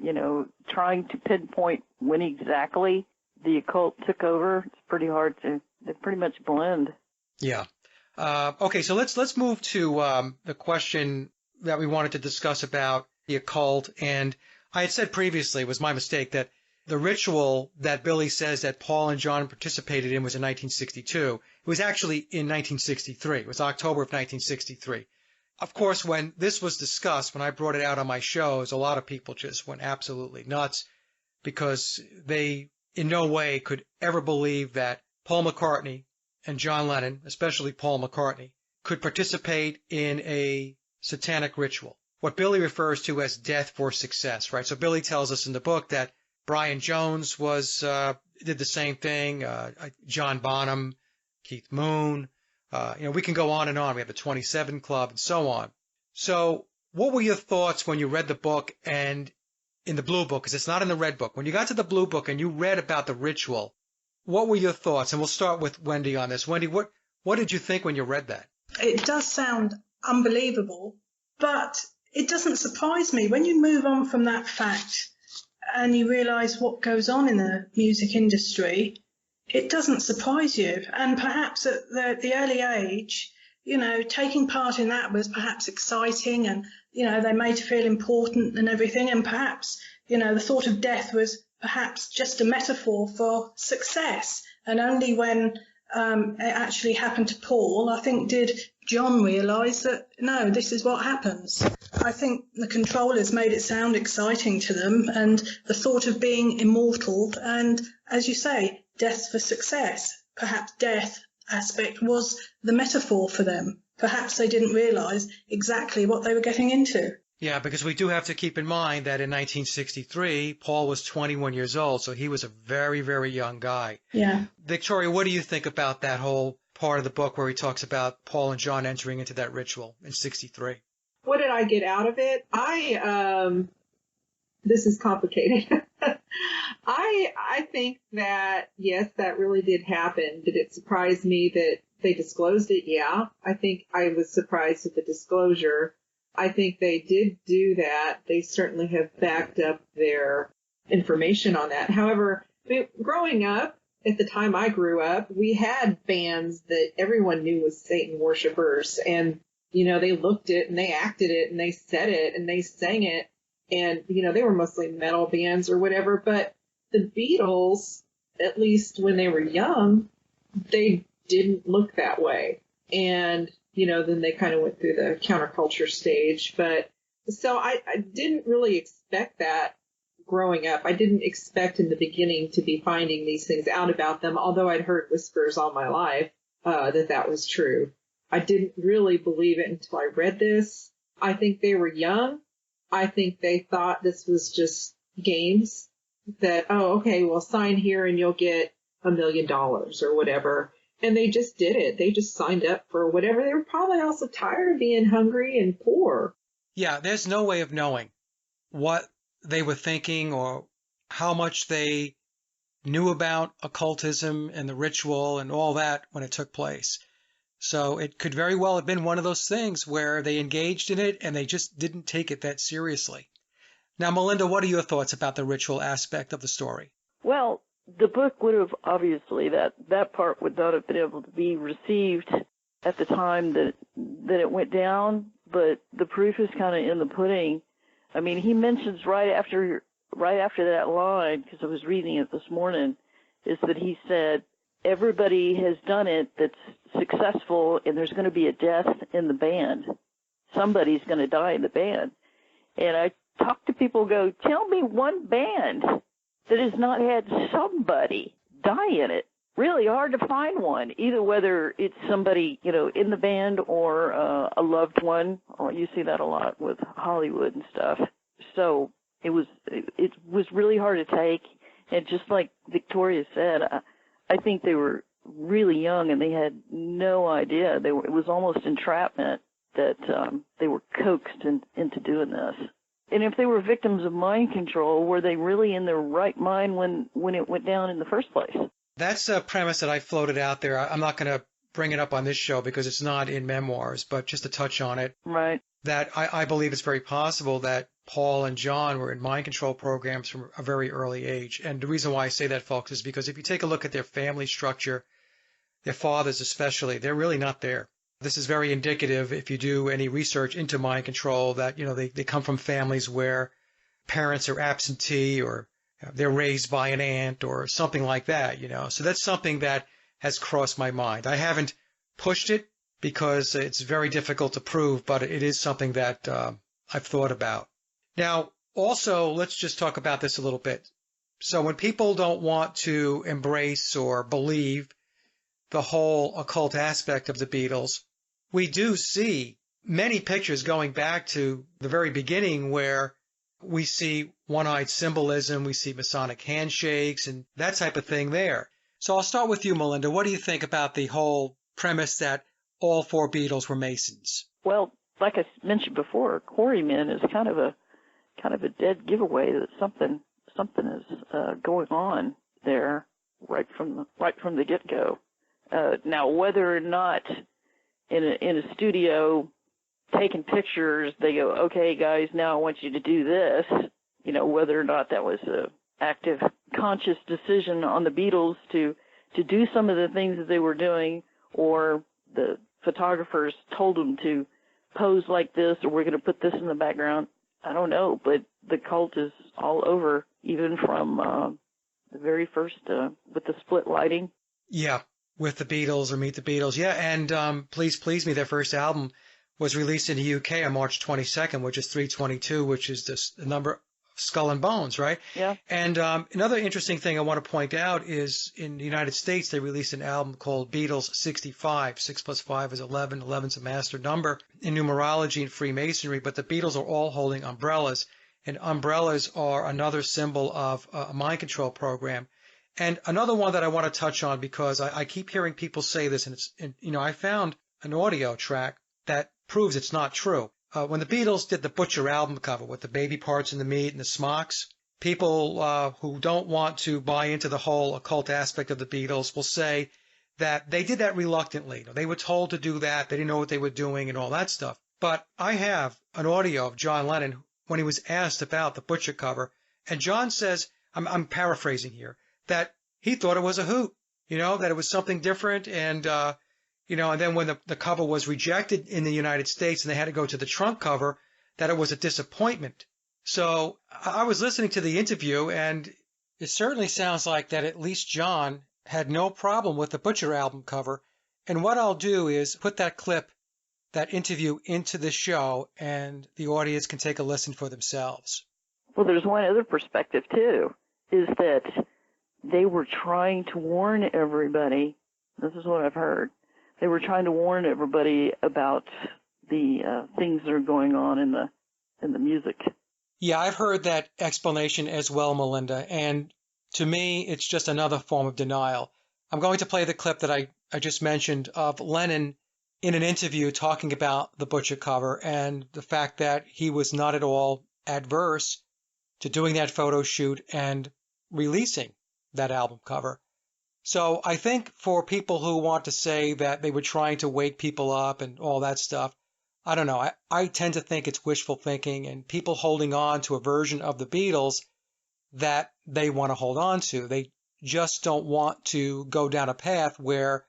trying to pinpoint when exactly the occult took over. It's pretty hard to, they pretty much blend. Yeah. Okay, so let's move to the question that we wanted to discuss about the occult. And I had said previously, it was my mistake, that the ritual that Billy says that Paul and John participated in was in 1962. It was actually in 1963. It was October of 1963. Of course, when this was discussed, when I brought it out on my shows, a lot of people just went absolutely nuts, because they in no way could ever believe that Paul McCartney and John Lennon, especially Paul McCartney, could participate in a satanic ritual, what Billy refers to as death for success, right? So Billy tells us in the book that Brian Jones did the same thing, John Bonham, Keith Moon, we can go on and on. We have the 27 Club and so on. So what were your thoughts when you read the book and in the blue book, because it's not in the red book, when you got to the blue book and you read about the ritual, what were your thoughts? And we'll start with Wendy on this. Wendy, what did you think when you read that? It does sound unbelievable, but it doesn't surprise me. When you move on from that fact and you realise what goes on in the music industry, it doesn't surprise you. And perhaps at the early age, taking part in that was perhaps exciting, and, they made you feel important and everything. And perhaps, the thought of death was perhaps just a metaphor for success. And only when it actually happened to Paul, I think, did John realise that, no, this is what happens. I think the controllers made it sound exciting to them, and the thought of being immortal and, as you say, death for success. Perhaps death aspect was the metaphor for them. Perhaps they didn't realise exactly what they were getting into. Yeah, because we do have to keep in mind that in 1963, Paul was 21 years old, so he was a very, very young guy. Yeah. Victoria, what do you think about that whole part of the book where he talks about Paul and John entering into that ritual in 63? What did I get out of it? This is complicated. I think that, yes, that really did happen. Did it surprise me that they disclosed it? Yeah. I think I was surprised at the disclosure. I think they did do that. They certainly have backed up their information on that. However, growing up, at the time I grew up, we had bands that everyone knew was Satan worshipers. And, they looked it and they acted it and they said it and they sang it. And, they were mostly metal bands or whatever. But the Beatles, at least when they were young, they didn't look that way. And, then they kind of went through the counterculture stage. But so I didn't really expect that growing up. I didn't expect in the beginning to be finding these things out about them, although I'd heard whispers all my life that was true. I didn't really believe it until I read this. I think they were young. I think they thought this was just games that, oh, okay, well, sign here and you'll get $1 million or whatever. And they just did it. They just signed up for whatever. They were probably also tired of being hungry and poor. Yeah, there's no way of knowing what they were thinking or how much they knew about occultism and the ritual and all that when it took place. So it could very well have been one of those things where they engaged in it and they just didn't take it that seriously. Now, Melinda, what are your thoughts about the ritual aspect of the story? Well, the book would have obviously, that part would not have been able to be received at the time that it went down, but the proof is kind of in the pudding. I mean, he mentions right after that line, because I was reading it this morning, is that he said, everybody has done it that's successful, and there's going to be a death in the band. Somebody's going to die in the band. And I talk to people, go, tell me one band that has not had somebody die in it. Really hard to find one, either whether it's somebody, in the band or a loved one. Oh, you see that a lot with Hollywood and stuff. So it was really hard to take. And just like Victoria said, I think they were really young and they had no idea. It was almost entrapment that they were coaxed into doing this. And if they were victims of mind control, were they really in their right mind when it went down in the first place? That's a premise that I floated out there. I'm not going to bring it up on this show because it's not in Memoirs, but just to touch on it. Right. That I believe it's very possible that Paul and John were in mind control programs from a very early age. And the reason why I say that, folks, is because if you take a look at their family structure, their fathers especially, they're really not there. This is very indicative if you do any research into mind control that, they come from families where parents are absentee or they're raised by an aunt or something like that, So that's something that has crossed my mind. I haven't pushed it because it's very difficult to prove, but it is something that I've thought about. Now, also, let's just talk about this a little bit. So when people don't want to embrace or believe the whole occult aspect of the Beatles, we do see many pictures going back to the very beginning where we see one-eyed symbolism, we see Masonic handshakes and that type of thing there. So I'll start with you, Melinda. What do you think about the whole premise that all four Beatles were Masons? Well, like I mentioned before, Quarrymen is kind of a dead giveaway that something is going on there right from the get-go. Now, whether or not in a studio taking pictures, they go, okay, guys, now I want you to do this, whether or not that was a active, conscious decision on the Beatles to do some of the things that they were doing, or the photographers told them to pose like this, or we're going to put this in the background. I don't know, but the cult is all over, even from the very first, with the split lighting. Yeah, with the Beatles or Meet the Beatles. Yeah, and Please Please Me, their first album, was released in the UK on March 22nd, which is 322, which is the number of Skull and Bones, right? Yeah. And another interesting thing I want to point out is in the United States, they released an album called Beatles 65. 6 plus 5 is 11. 11 is a master number in numerology and Freemasonry, but the Beatles are all holding umbrellas, and umbrellas are another symbol of a mind control program. And another one that I want to touch on, because I keep hearing people say this, and I found an audio track that proves it's not true. When the Beatles did the Butcher album cover with the baby parts and the meat and the smocks, people who don't want to buy into the whole occult aspect of the Beatles will say that they did that reluctantly. They were told to do that. They didn't know what they were doing and all that stuff. But I have an audio of John Lennon when he was asked about the Butcher cover, and John says, I'm paraphrasing here, that he thought it was a hoot, that it was something different, and and then when the cover was rejected in the United States and they had to go to the trunk cover, that it was a disappointment. So I was listening to the interview, and it certainly sounds like that at least John had no problem with the Butcher album cover. And what I'll do is put that clip, that interview, into the show, and the audience can take a listen for themselves. Well, there's one other perspective, too, is that they were trying to warn everybody. This is what I've heard. They were trying to warn everybody about the things that are going on in the music. Yeah, I've heard that explanation as well, Melinda, and to me, it's just another form of denial. I'm going to play the clip that I just mentioned of Lennon in an interview talking about the Butcher cover and the fact that he was not at all adverse to doing that photo shoot and releasing that album cover. So I think for people who want to say that they were trying to wake people up and all that stuff, I don't know. I tend to think it's wishful thinking and people holding on to a version of the Beatles that they want to hold on to. They just don't want to go down a path where,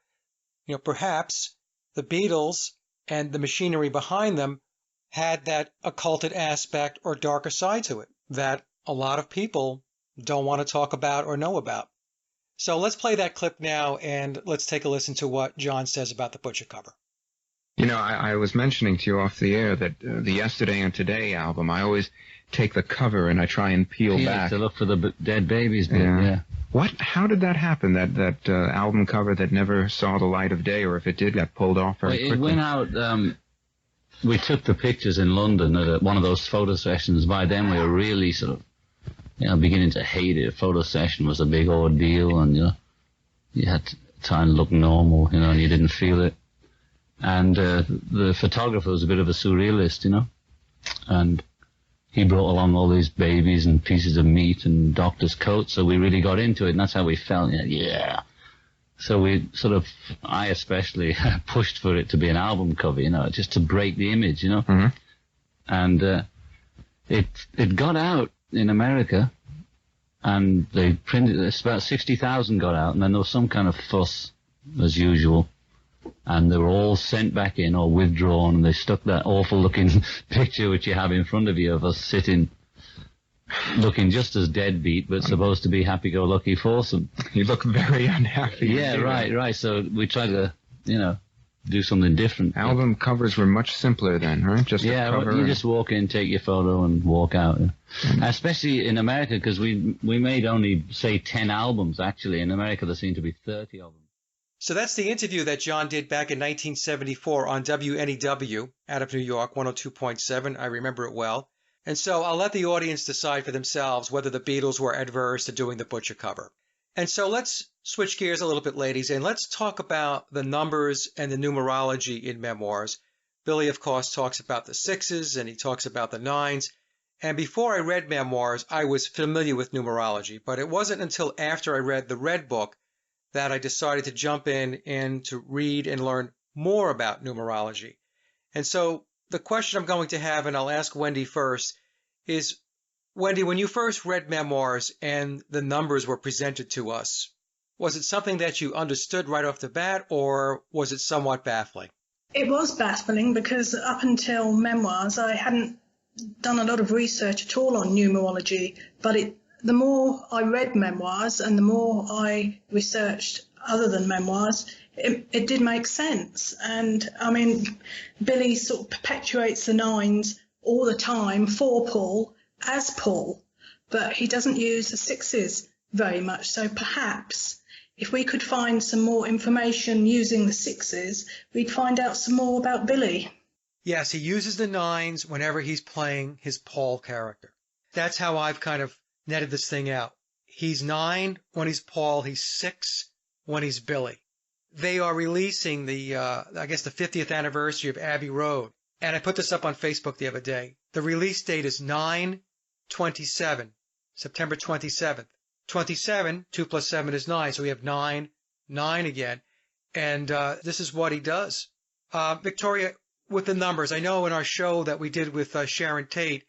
perhaps the Beatles and the machinery behind them had that occulted aspect or darker side to it that a lot of people don't want to talk about or know about. So let's play that clip now and let's take a listen to what John says about the Butcher cover. I was mentioning to you off the air that the Yesterday and Today album, I always take the cover and I try and peel back to look for the dead babies. Yeah. How did that happen? That album cover that never saw the light of day, or if it did, got pulled off very quickly? It went out. We took the pictures in London at one of those photo sessions. By then, we were really sort of, beginning to hate it. A photo session was a big ordeal, and you had to try and look normal, and you didn't feel it. And the photographer was a bit of a surrealist, and he brought along all these babies and pieces of meat and doctor's coats, so we really got into it, and that's how we felt. Yeah. So we I especially pushed for it to be an album cover, just to break the image, Mm-hmm. And it got out in America, and they printed it. It's about 60,000 got out, and then there was some kind of fuss, as usual. And they were all sent back in or withdrawn, and they stuck that awful-looking picture which you have in front of you of us sitting, looking just as deadbeat, but supposed to be happy-go-lucky foursome. You look very unhappy. Yeah, right. So we tried to, do something different. Album covers were much simpler then, right? Just a cover. You just walk in, take your photo, and walk out. Mm-hmm. Especially in America, because we made only, say, 10 albums, actually. In America, there seemed to be 30 of them. So that's the interview that John did back in 1974 on WNEW out of New York, 102.7. I remember it well. And so I'll let the audience decide for themselves whether the Beatles were adverse to doing the Butcher cover. And so let's switch gears a little bit, ladies, and let's talk about the numbers and the numerology in Memoirs. Billy, of course, talks about the sixes and he talks about the nines. And before I read Memoirs, I was familiar with numerology, but it wasn't until after I read the Red Book that I decided to jump in and to read and learn more about numerology. And so the question I'm going to have, and I'll ask Wendy first, is, Wendy, when you first read Memoirs and the numbers were presented to us, was it something that you understood right off the bat, or was it somewhat baffling? It was baffling because up until Memoirs, I hadn't done a lot of research at all on numerology, but the more I read Memoirs and the more I researched other than Memoirs, it did make sense. And, I mean, Billy sort of perpetuates the nines all the time for Paul as Paul, but he doesn't use the sixes very much. So perhaps if we could find some more information using the sixes, we'd find out some more about Billy. Yes, he uses the nines whenever he's playing his Paul character. That's how I've kind of netted this thing out. He's 9 when he's Paul. He's 6 when he's Billy. They are releasing the 50th anniversary of Abbey Road. And I put this up on Facebook the other day. The release date is 9/27, September 27th. 27, 2 plus 7 is 9. So we have 9 again. And this is what he does. Victoria, with the numbers, I know in our show that we did with Sharon Tate,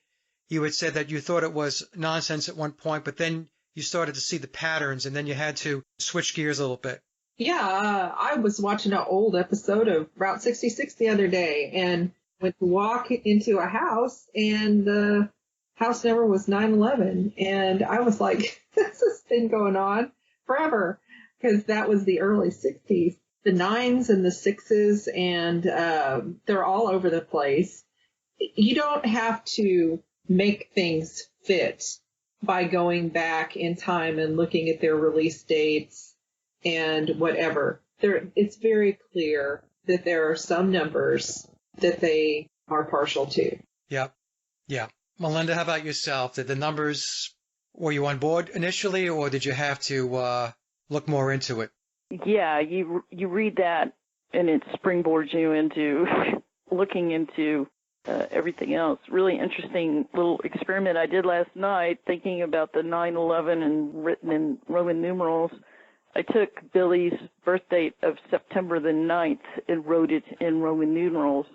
you had said that you thought it was nonsense at one point, but then you started to see the patterns, and then you had to switch gears a little bit. Yeah, I was watching an old episode of Route 66 the other day, and went to walk into a house, and the house number was 911, and I was like, this has been going on forever, because that was the early 60s. The nines and the sixes, and they're all over the place. You don't have to make things fit by going back in time and looking at their release dates and whatever. It's very clear that there are some numbers that they are partial to. Yep. Yeah. Melinda, how about yourself? Did the numbers, were you on board initially, or did you have to look more into it? Yeah, you read that, and it springboards you into looking into everything else. Really interesting little experiment I did last night, thinking about the 9/11 and written in Roman numerals. I took Billy's birth date of September the 9th and wrote it in Roman numerals.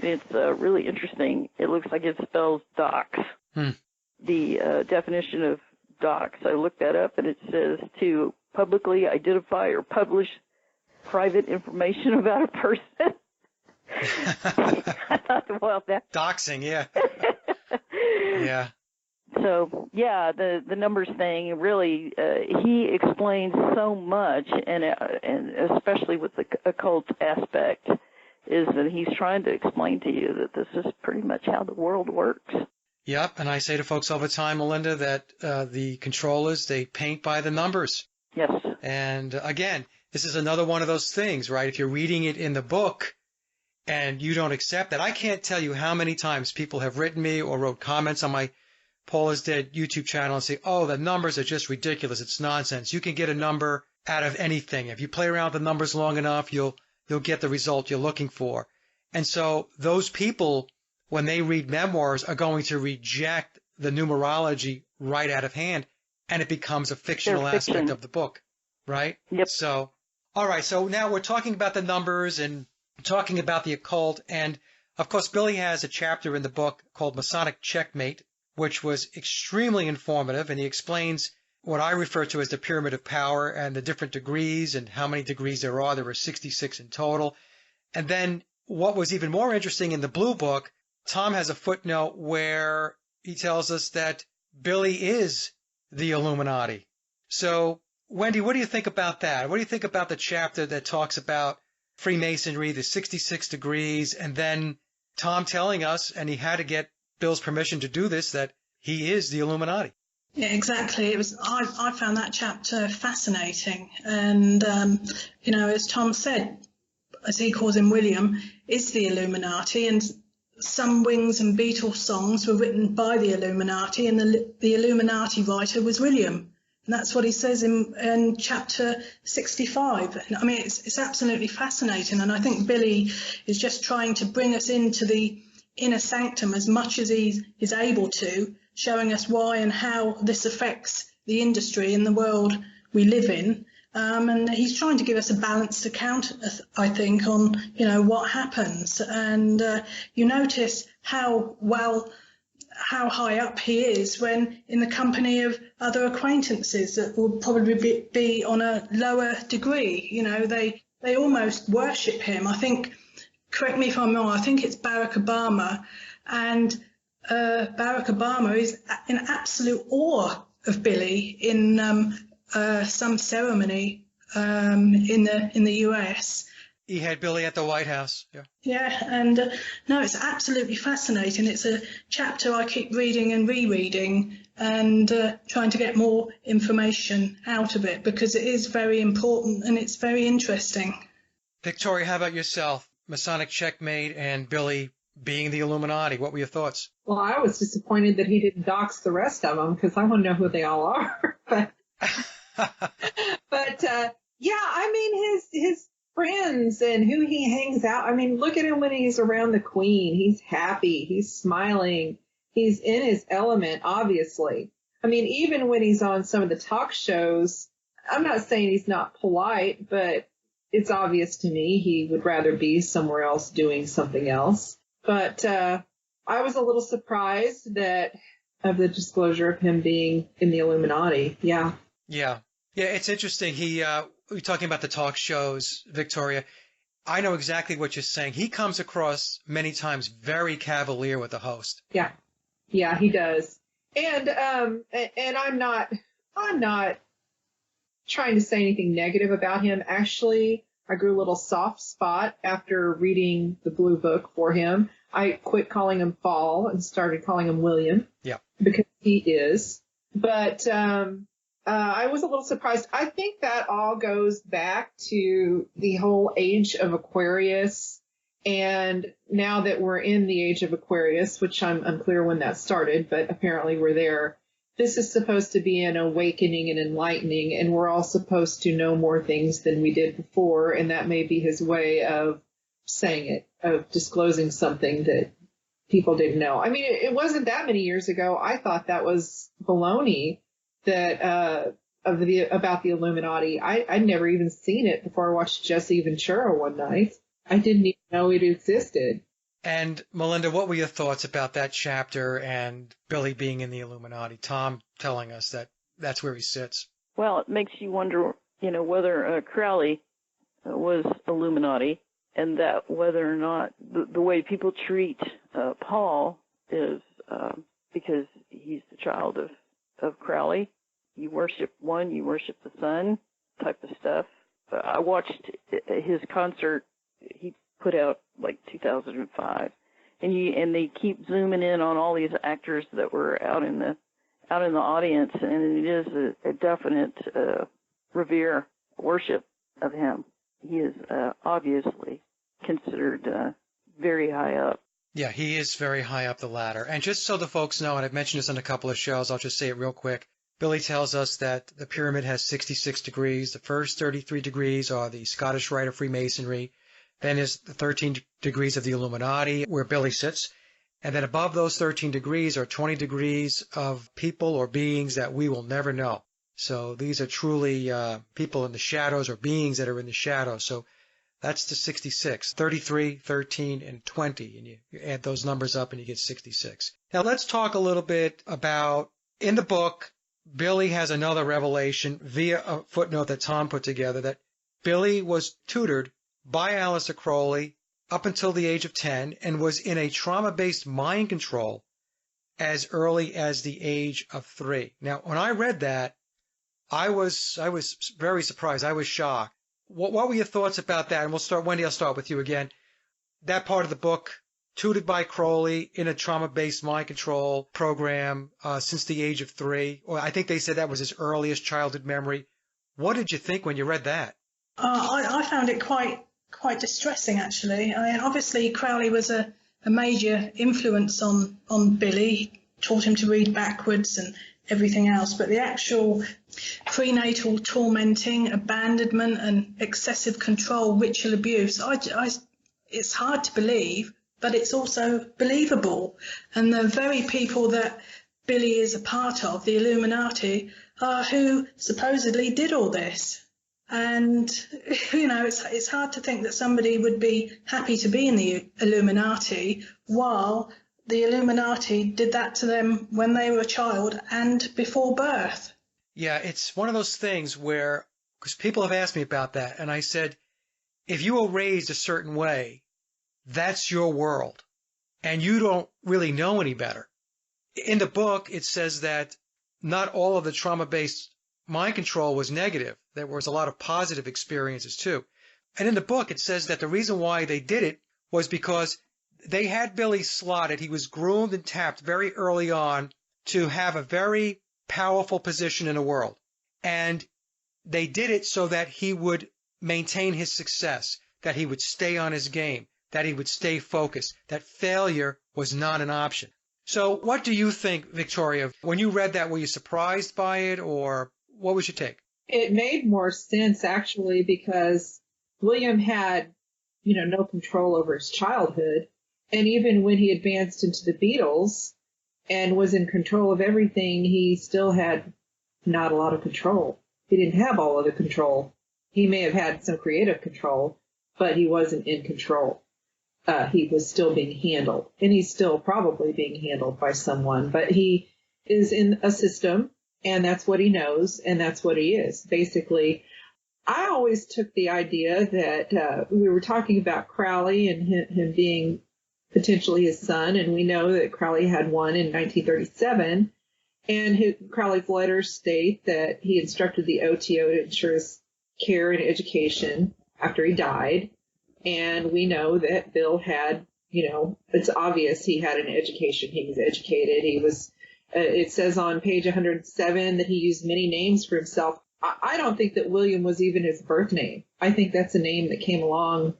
And it's really interesting. It looks like it spells docs. The definition of docs, I looked that up, and it says to publicly identify or publish private information about a person. I thought, well, that's... Doxing, yeah. Yeah. So, yeah, the numbers thing, really, he explains so much, and especially with the occult aspect, is that he's trying to explain to you that this is pretty much how the world works. Yep, and I say to folks all the time, Melinda, that the controllers, they paint by the numbers. Yes. And again, this is another one of those things, right? If you're reading it in the book and you don't accept that, I can't tell you how many times people have written me or wrote comments on my Paul is Dead YouTube channel and say, oh, the numbers are just ridiculous. It's nonsense. You can get a number out of anything. If you play around with the numbers long enough, you'll get the result you're looking for. And so those people, when they read Memoirs, are going to reject the numerology right out of hand, and it becomes a fictional aspect of the book, right? Yep. So, all right. So now we're talking about the numbers and talking about the occult. And, of course, Billy has a chapter in the book called Masonic Checkmate, which was extremely informative, and he explains what I refer to as the pyramid of power and the different degrees and how many degrees there are. There were 66 in total. And then what was even more interesting in the Blue Book, Tom has a footnote where he tells us that Billy is the Illuminati. So, Wendy, what do you think about that? What do you think about the chapter that talks about Freemasonry, the 66 degrees, and then Tom telling us, and he had to get Bill's permission to do this, that he is the Illuminati? Yeah, exactly. I found that chapter fascinating. And, as Tom said, as he calls him, William is the Illuminati, and some Wings and Beatles songs were written by the Illuminati, and the Illuminati writer was William. And that's what he says in chapter 65. I mean, it's absolutely fascinating. And I think Billy is just trying to bring us into the inner sanctum as much as he is able to, showing us why and how this affects the industry and the world we live in. And he's trying to give us a balanced account, I think, on, what happens. And you notice how high up he is when in the company of other acquaintances that will probably be on a lower degree. They almost worship him. I think, correct me if I'm wrong, I think it's Barack Obama, and Barack Obama is in absolute awe of Billy in some ceremony in the US. He had Billy at the White House. Yeah, and no, it's absolutely fascinating. It's a chapter I keep reading and rereading and trying to get more information out of it, because it is very important and it's very interesting. Victoria, how about yourself? Masonic Checkmate and Billy being the Illuminati. What were your thoughts? Well, I was disappointed that he didn't dox the rest of them, because I want to know who they all are. But yeah, I mean, his friends and who he hangs out. I mean, look at him when he's around the Queen. He's happy. He's smiling. He's in his element, obviously. I mean, even when he's on some of the talk shows, I'm not saying he's not polite, but it's obvious to me he would rather be somewhere else doing something else. But I was a little surprised of the disclosure of him being in the Illuminati. Yeah. Yeah, it's interesting. We're talking about the talk shows, Victoria. I know exactly what you're saying. He comes across many times very cavalier with the host. Yeah, he does. And I'm not trying to say anything negative about him. Actually, I grew a little soft spot after reading the Blue Book for him. I quit calling him Paul and started calling him William. Yeah. Because he is. But I was a little surprised. I think that all goes back to the whole age of Aquarius. And now that we're in the age of Aquarius, which I'm unclear when that started, but apparently we're there, this is supposed to be an awakening and enlightening, and we're all supposed to know more things than we did before, and that may be his way of saying it, of disclosing something that people didn't know. I mean, it wasn't that many years ago. I thought that was baloney that about the Illuminati. I'd never even seen it before I watched Jesse Ventura one night. I didn't even know it existed. And Melinda, what were your thoughts about that chapter and Billy being in the Illuminati? Tom telling us that that's where he sits. Well, it makes you wonder, whether Crowley was Illuminati, and that whether or not the way people treat Paul is because he's the child of Crowley. You worship one, you worship the sun, type of stuff. I watched his concert. He put out like 2005, and they keep zooming in on all these actors that were out in the audience, and it is a definite revere worship of him. He is obviously considered very high up. Yeah, he is very high up the ladder. And just so the folks know, and I've mentioned this on a couple of shows, I'll just say it real quick. Billy tells us that the pyramid has 66 degrees. The first 33 degrees are the Scottish Rite of Freemasonry. Then is the 13 degrees of the Illuminati, where Billy sits. And then above those 13 degrees are 20 degrees of people or beings that we will never know. So these are truly people in the shadows or beings that are in the shadows. So that's the 66, 33, 13, and 20. And you add those numbers up and you get 66. Now let's talk a little bit about, in the book, Billy has another revelation via a footnote that Tom put together, that Billy was tutored by Aleister Crowley up until the age of 10 and was in a trauma-based mind control as early as the age of 3. Now, when I read that, I was very surprised. I was shocked. What were your thoughts about that? And we'll start, Wendy, I'll start with you again. That part of the book, tutored by Crowley in a trauma-based mind control program since the age of 3. Or I think they said that was his earliest childhood memory. What did you think when you read that? I found it quite distressing, actually. I mean, obviously Crowley was a major influence on Billy, taught him to read backwards and everything else, but the actual prenatal tormenting, abandonment and excessive control, ritual abuse, it's hard to believe, but it's also believable. And the very people that Billy is a part of, the Illuminati, are who supposedly did all this. And, it's hard to think that somebody would be happy to be in the Illuminati while the Illuminati did that to them when they were a child and before birth. Yeah, it's one of those things where, because people have asked me about that, and I said, if you were raised a certain way, that's your world, and you don't really know any better. In the book, it says that not all of the trauma-based mind control was negative. There was a lot of positive experiences too. And in the book, it says that the reason why they did it was because they had Billy slotted. He was groomed and tapped very early on to have a very powerful position in the world. And they did it so that he would maintain his success, that he would stay on his game, that he would stay focused, that failure was not an option. So what do you think, Victoria? When you read that, were you surprised by it, or what was your take? It made more sense, actually, because William had, no control over his childhood. And even when he advanced into the Beatles and was in control of everything, he still had not a lot of control. He didn't have all of the control. He may have had some creative control, but he wasn't in control. He was still being handled, and he's still probably being handled by someone, but he is in a system, and that's what he knows, and that's what he is. Basically, I always took the idea that we were talking about Crowley and him being potentially his son, and we know that Crowley had one in 1937, and Crowley's letters state that he instructed the OTO to ensure his care and education. after he died. And we know that Bill had, it's obvious he had an education. He was educated. He was, it says on page 107 that he used many names for himself. I don't think that William was even his birth name. I think that's a name that came along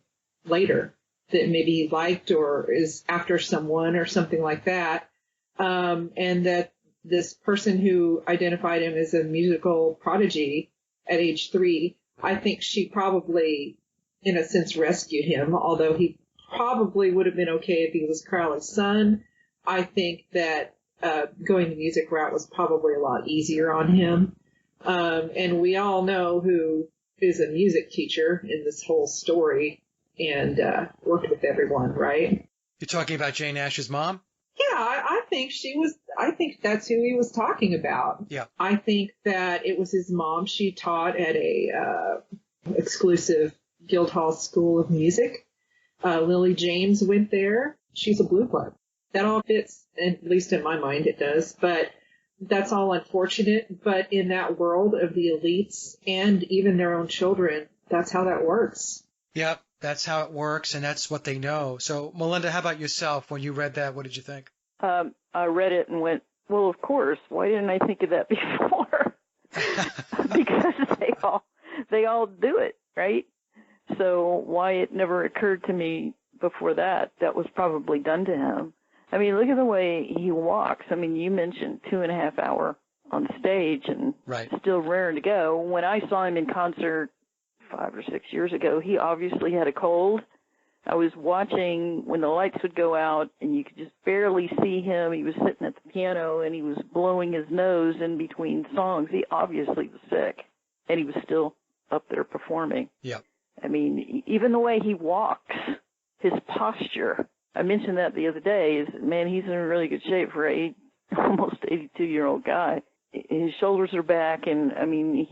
later that maybe he liked or is after someone or something like that. And that this person who identified him as a musical prodigy at age 3, I think she probably, in a sense, rescued him, although he probably would have been okay if he was Crowley's son. I think that going the music route was probably a lot easier on him. And we all know who is a music teacher in this whole story and worked with everyone, right? You're talking about Jane Ash's mom? Yeah, I think that's who he was talking about. Yeah. I think that it was his mom. She taught at a exclusive Guildhall School of Music. Lily James went there. She's a blue blood. That all fits, at least in my mind it does, but that's all unfortunate. But in that world of the elites and even their own children, that's how that works. Yep, that's how it works, and that's what they know. So, Melinda, how about yourself? When you read that, what did you think? I read it and went, well, of course. Why didn't I think of that before? Because they all do it, right? So why it never occurred to me before that was probably done to him. I mean, look at the way he walks. I mean, you mentioned 2.5 hours on stage and right. Still raring to go. When I saw him in concert 5 or 6 years ago, he obviously had a cold. I was watching when the lights would go out and you could just barely see him. He was sitting at the piano and he was blowing his nose in between songs. He obviously was sick, and he was still up there performing. Yeah. I mean, even the way he walks, his posture. I mentioned that the other day. Is man, he's in really good shape for a almost 82-year-old guy. His shoulders are back, and I mean,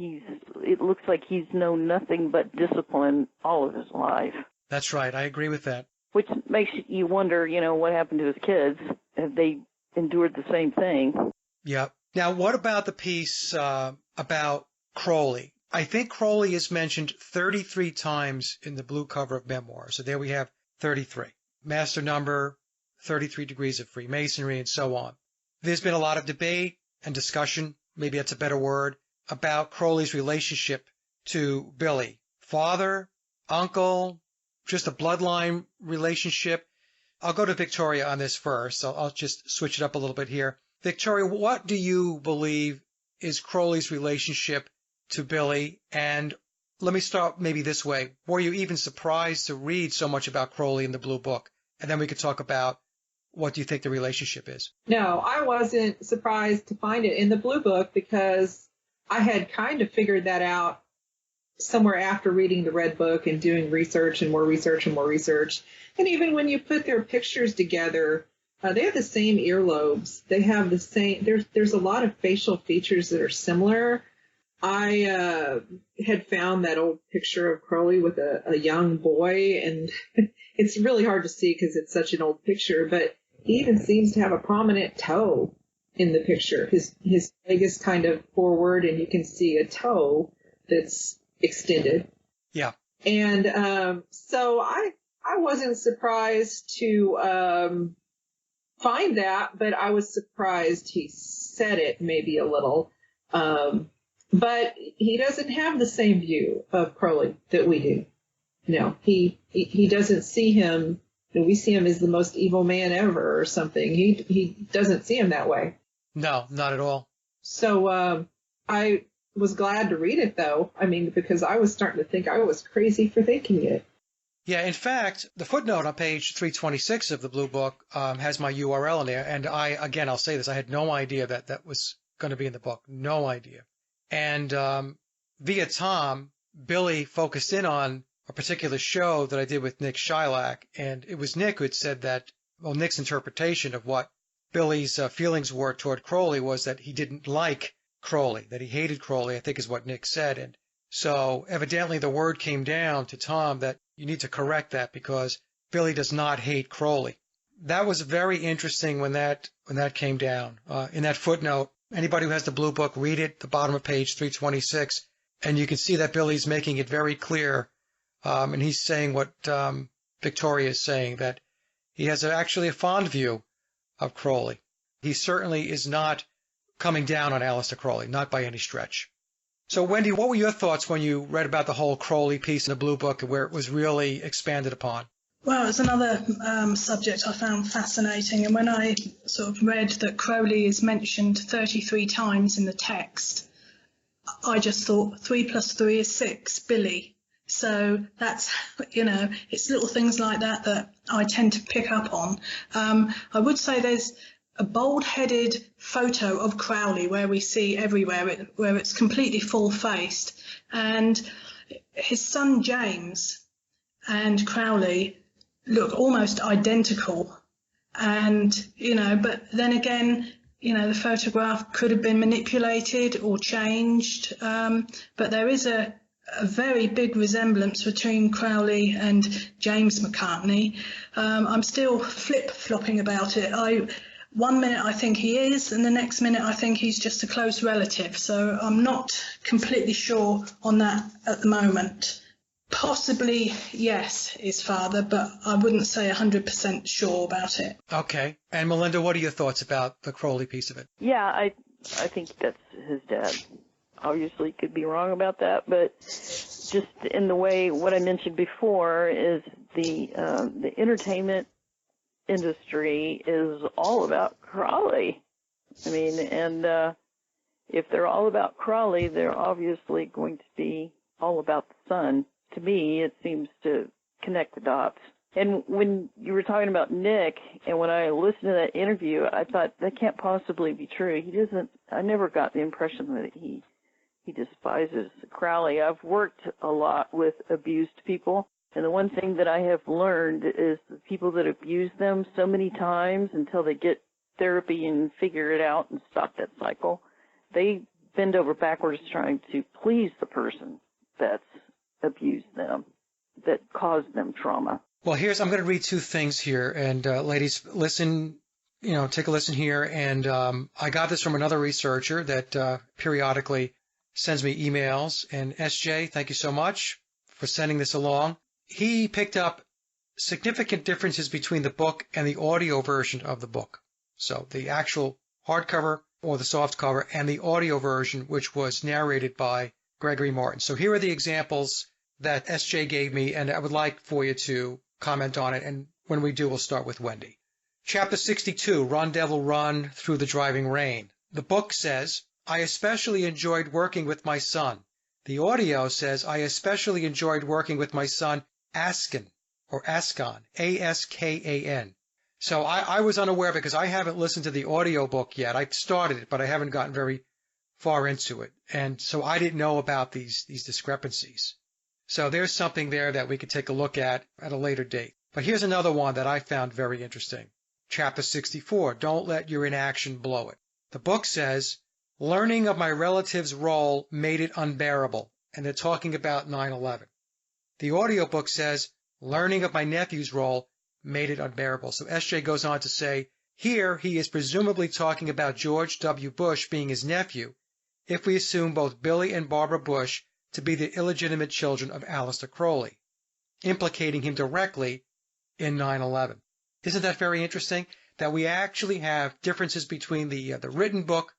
it looks like he's known nothing but discipline all of his life. That's right. I agree with that. Which makes you wonder, what happened to his kids? Have they endured the same thing? Yeah. Now, what about the piece about Crowley? I think Crowley is mentioned 33 times in the blue cover of Memoirs. So there we have 33. Master number, 33 degrees of Freemasonry, and so on. There's been a lot of debate and discussion, maybe that's a better word, about Crowley's relationship to Billy. Father, uncle, just a bloodline relationship. I'll go to Victoria on this first. I'll just switch it up a little bit here. Victoria, what do you believe is Crowley's relationship to Billy? And let me start maybe this way. Were you even surprised to read so much about Crowley in the Blue Book? And then we could talk about what do you think the relationship is? No, I wasn't surprised to find it in the Blue Book because I had kind of figured that out somewhere after reading the Red Book and doing research and more research and more research. And even when you put their pictures together, they have the same earlobes. They have the same, there's a lot of facial features that are similar. I had found that old picture of Crowley with a young boy, and it's really hard to see because it's such an old picture, but he even seems to have a prominent toe in the picture. His leg is kind of forward, and you can see a toe that's extended. Yeah. And so I wasn't surprised to find that, but I was surprised he said it maybe a little. But he doesn't have the same view of Crowley that we do. No, he doesn't see him. We see him as the most evil man ever or something. He doesn't see him that way. No, not at all. So I was glad to read it, though. I mean, because I was starting to think I was crazy for thinking it. Yeah, in fact, the footnote on page 326 of the Blue Book has my URL in there. And I'll say this, I had no idea that was going to be in the book. No idea. And via Tom, Billy focused in on a particular show that I did with Nick Shylock. And it was Nick who had said that, well, Nick's interpretation of what Billy's feelings were toward Crowley was that he didn't like Crowley, that he hated Crowley, I think is what Nick said. And so evidently the word came down to Tom that you need to correct that because Billy does not hate Crowley. That was very interesting when that came down. In that footnote, anybody who has the Blue Book, read it, the bottom of page 326, and you can see that Billy's making it very clear and he's saying what Victoria is saying, that he has actually a fond view of Crowley. He certainly is not coming down on Aleister Crowley, not by any stretch. So, Wendy, what were your thoughts when you read about the whole Crowley piece in the Blue Book, where it was really expanded upon? Well, it's another subject I found fascinating, and when I sort of read that Crowley is mentioned 33 times in the text, I just thought 3 + 3 is 6, Billy. So that's, it's little things like that that I tend to pick up on. I would say there's a bold-headed photo of Crowley where we see everywhere, where it's completely full-faced. And his son James and Crowley look almost identical. And, but then again, the photograph could have been manipulated or changed. But there is a very big resemblance between Crowley and James McCartney. I'm still flip-flopping about it. One minute I think he is, and the next minute I think he's just a close relative. So I'm not completely sure on that at the moment. Possibly, yes, his father, but I wouldn't say 100% sure about it. Okay. And Melinda, what are your thoughts about the Crowley piece of it? Yeah, I think that's his dad. Obviously could be wrong about that, but just in the way what I mentioned before is the entertainment industry is all about Crowley. I mean, and if they're all about Crowley, they're obviously going to be all about the son. To me, it seems to connect the dots. And when you were talking about Nick, and when I listened to that interview, I thought that can't possibly be true. I never got the impression that he despises Crowley. I've worked a lot with abused people, and the one thing that I have learned is the people that abuse them so many times until they get therapy and figure it out and stop that cycle, they bend over backwards trying to please the person that's abused them, that caused them trauma. Well, I'm going to read two things here, and ladies, listen, take a listen here. And I got this from another researcher that periodically sends me emails. And SJ, thank you so much for sending this along. He picked up significant differences between the book and the audio version of the book. So the actual hardcover or the soft cover and the audio version, which was narrated by Gregory Martin. So here are the examples that SJ gave me, and I would like for you to comment on it. And when we do, we'll start with Wendy. Chapter 62, Run Devil Run Through the Driving Rain. The book says, I especially enjoyed working with my son. The audio says, I especially enjoyed working with my son, Askan, A-S-K-A-N. So I was unaware because I haven't listened to the audio book yet. I started it, but I haven't gotten very far into it. And so I didn't know about these discrepancies. So there's something there that we could take a look at a later date. But here's another one that I found very interesting. Chapter 64, Don't Let Your Inaction Blow It. The book says, learning of my relative's role made it unbearable. And they're talking about 9/11. The audiobook says, learning of my nephew's role made it unbearable. So SJ goes on to say, here he is presumably talking about George W. Bush being his nephew, if we assume both Billy and Barbara Bush to be the illegitimate children of Aleister Crowley, implicating him directly in 9/11. Isn't that very interesting? That we actually have differences between the written book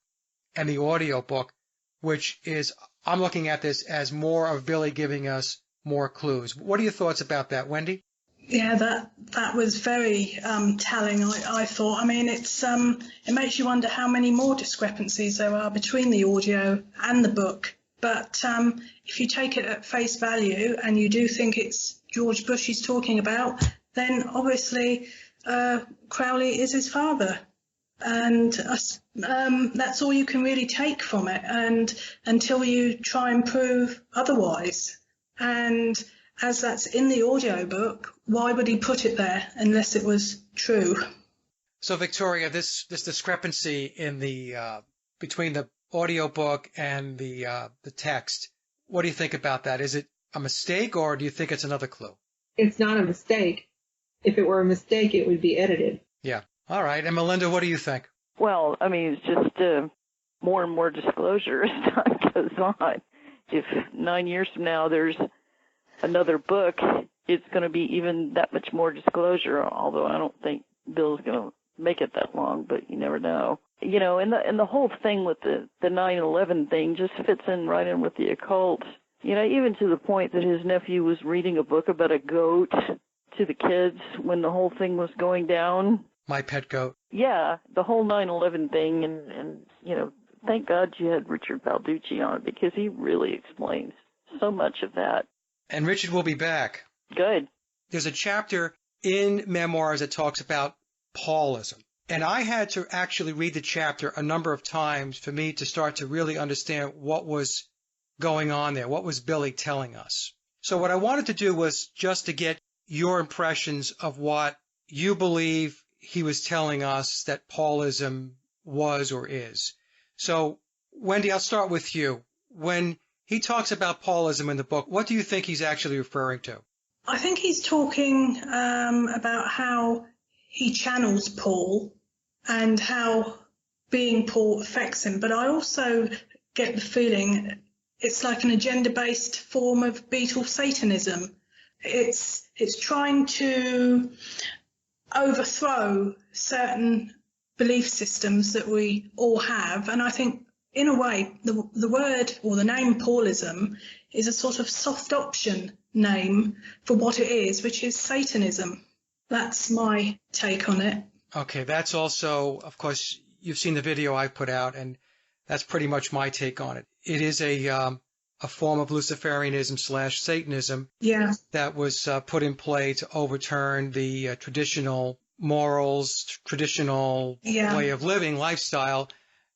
and the audio book, which is, I'm looking at this as more of Billy giving us more clues. What are your thoughts about that, Wendy? Yeah, that was very telling, I thought. I mean, it makes you wonder how many more discrepancies there are between the audio and the book. But if you take it at face value and you do think it's George Bush he's talking about, then obviously Crowley is his father. And that's all you can really take from it, and until you try and prove otherwise. And as that's in the audiobook, why would he put it there unless it was true? So, Victoria, this discrepancy in the between the audiobook and the text, what do you think about that? Is it a mistake, or do you think it's another clue? It's not a mistake. If it were a mistake, it would be edited. Yeah. All right. And Melinda, what do you think? Well, I mean, it's just more and more disclosure as time goes on. If 9 years from now there's another book, it's going to be even that much more disclosure, although I don't think Bill's going to make it that long, but you never know. You know, and the whole thing with the 9/11 thing just fits in right in with the occult. You know, even to the point that his nephew was reading a book about a goat to the kids when the whole thing was going down. My pet goat. Yeah, the whole 9/11 thing, and you know, thank God you had Richard Balducci on, because he really explains so much of that. And Richard will be back. Good. There's a chapter in Memoirs that talks about Paulism. And I had to actually read the chapter a number of times for me to start to really understand what was going on there. What was Billy telling us? So what I wanted to do was just to get your impressions of what you believe he was telling us that Paulism was or is. So, Wendy, I'll start with you. When he talks about Paulism in the book, what do you think he's actually referring to? I think he's talking about how he channels Paul and how being Paul affects him. But I also get the feeling it's like an agenda-based form of Beatle Satanism. It's trying to overthrow certain belief systems that we all have. And I think, in a way, the word or the name Paulism is a sort of soft option name for what it is, which is Satanism. That's my take on it. Okay, that's also, of course, you've seen the video I put out, and that's pretty much my take on it. It is a form of Luciferianism / Satanism that was put in play to overturn the traditional morals, traditional way of living, lifestyle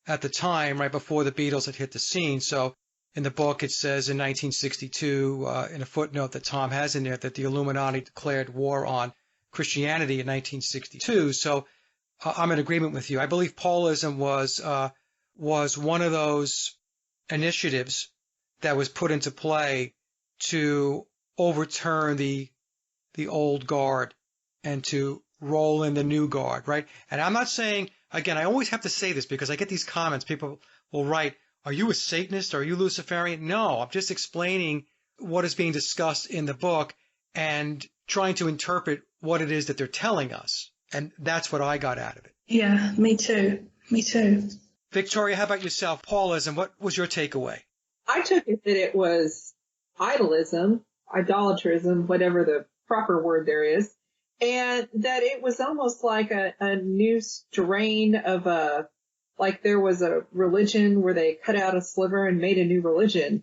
at the time, right before the Beatles had hit the scene. So in the book, it says in 1962, in a footnote that Tom has in there, that the Illuminati declared war on Christianity in 1962. So I'm in agreement with you. I believe Paulism was one of those initiatives that was put into play to overturn the old guard and to roll in the new guard, right? And I'm not saying, again, I always have to say this because I get these comments. People will write, are you a Satanist? Are you Luciferian? No, I'm just explaining what is being discussed in the book and trying to interpret what it is that they're telling us. And that's what I got out of it. Yeah, me too. Me too. Victoria, how about yourself? Paulism, what was your takeaway? I took it that it was idolism, idolatrism, whatever the proper word there is, and that it was almost like a new strain of like there was a religion where they cut out a sliver and made a new religion.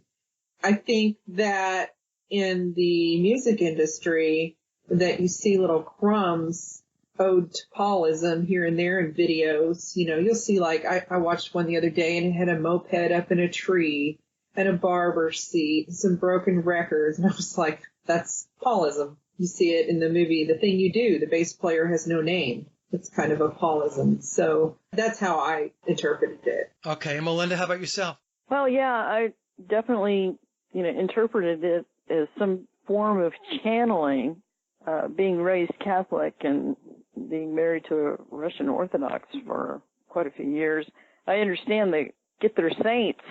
I think that in the music industry that you see little crumbs ode to Paulism here and there in videos. You know, you'll see, like, I watched one the other day and it had a moped up in a tree and a barber seat and some broken records. And I was like, that's Paulism. You see it in the movie The Thing You Do. The bass player has no name. It's kind of a Paulism. So that's how I interpreted it. Okay. And Melinda, how about yourself? Well, yeah, I definitely, interpreted it as some form of channeling, being raised Catholic and being married to a Russian Orthodox for quite a few years. I understand they get their saints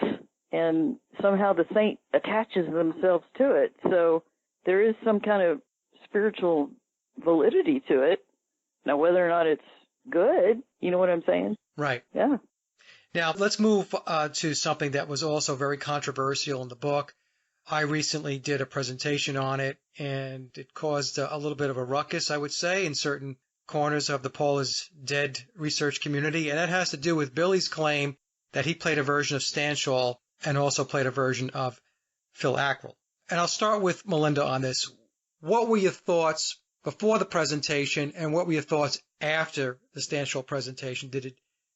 and somehow the saint attaches themselves to it. So there is some kind of spiritual validity to it. Now, whether or not it's good, you know what I'm saying? Right. Yeah. Now, let's move to something that was also very controversial in the book. I recently did a presentation on it, and it caused a little bit of a ruckus, I would say, in certain corners of the Paul is Dead research community, and that has to do with Billy's claim that he played a version of Stanshall and also played a version of Phil Ackrell. And I'll start with Melinda on this. What were your thoughts before the presentation, and what were your thoughts after the Stanshall presentation? Did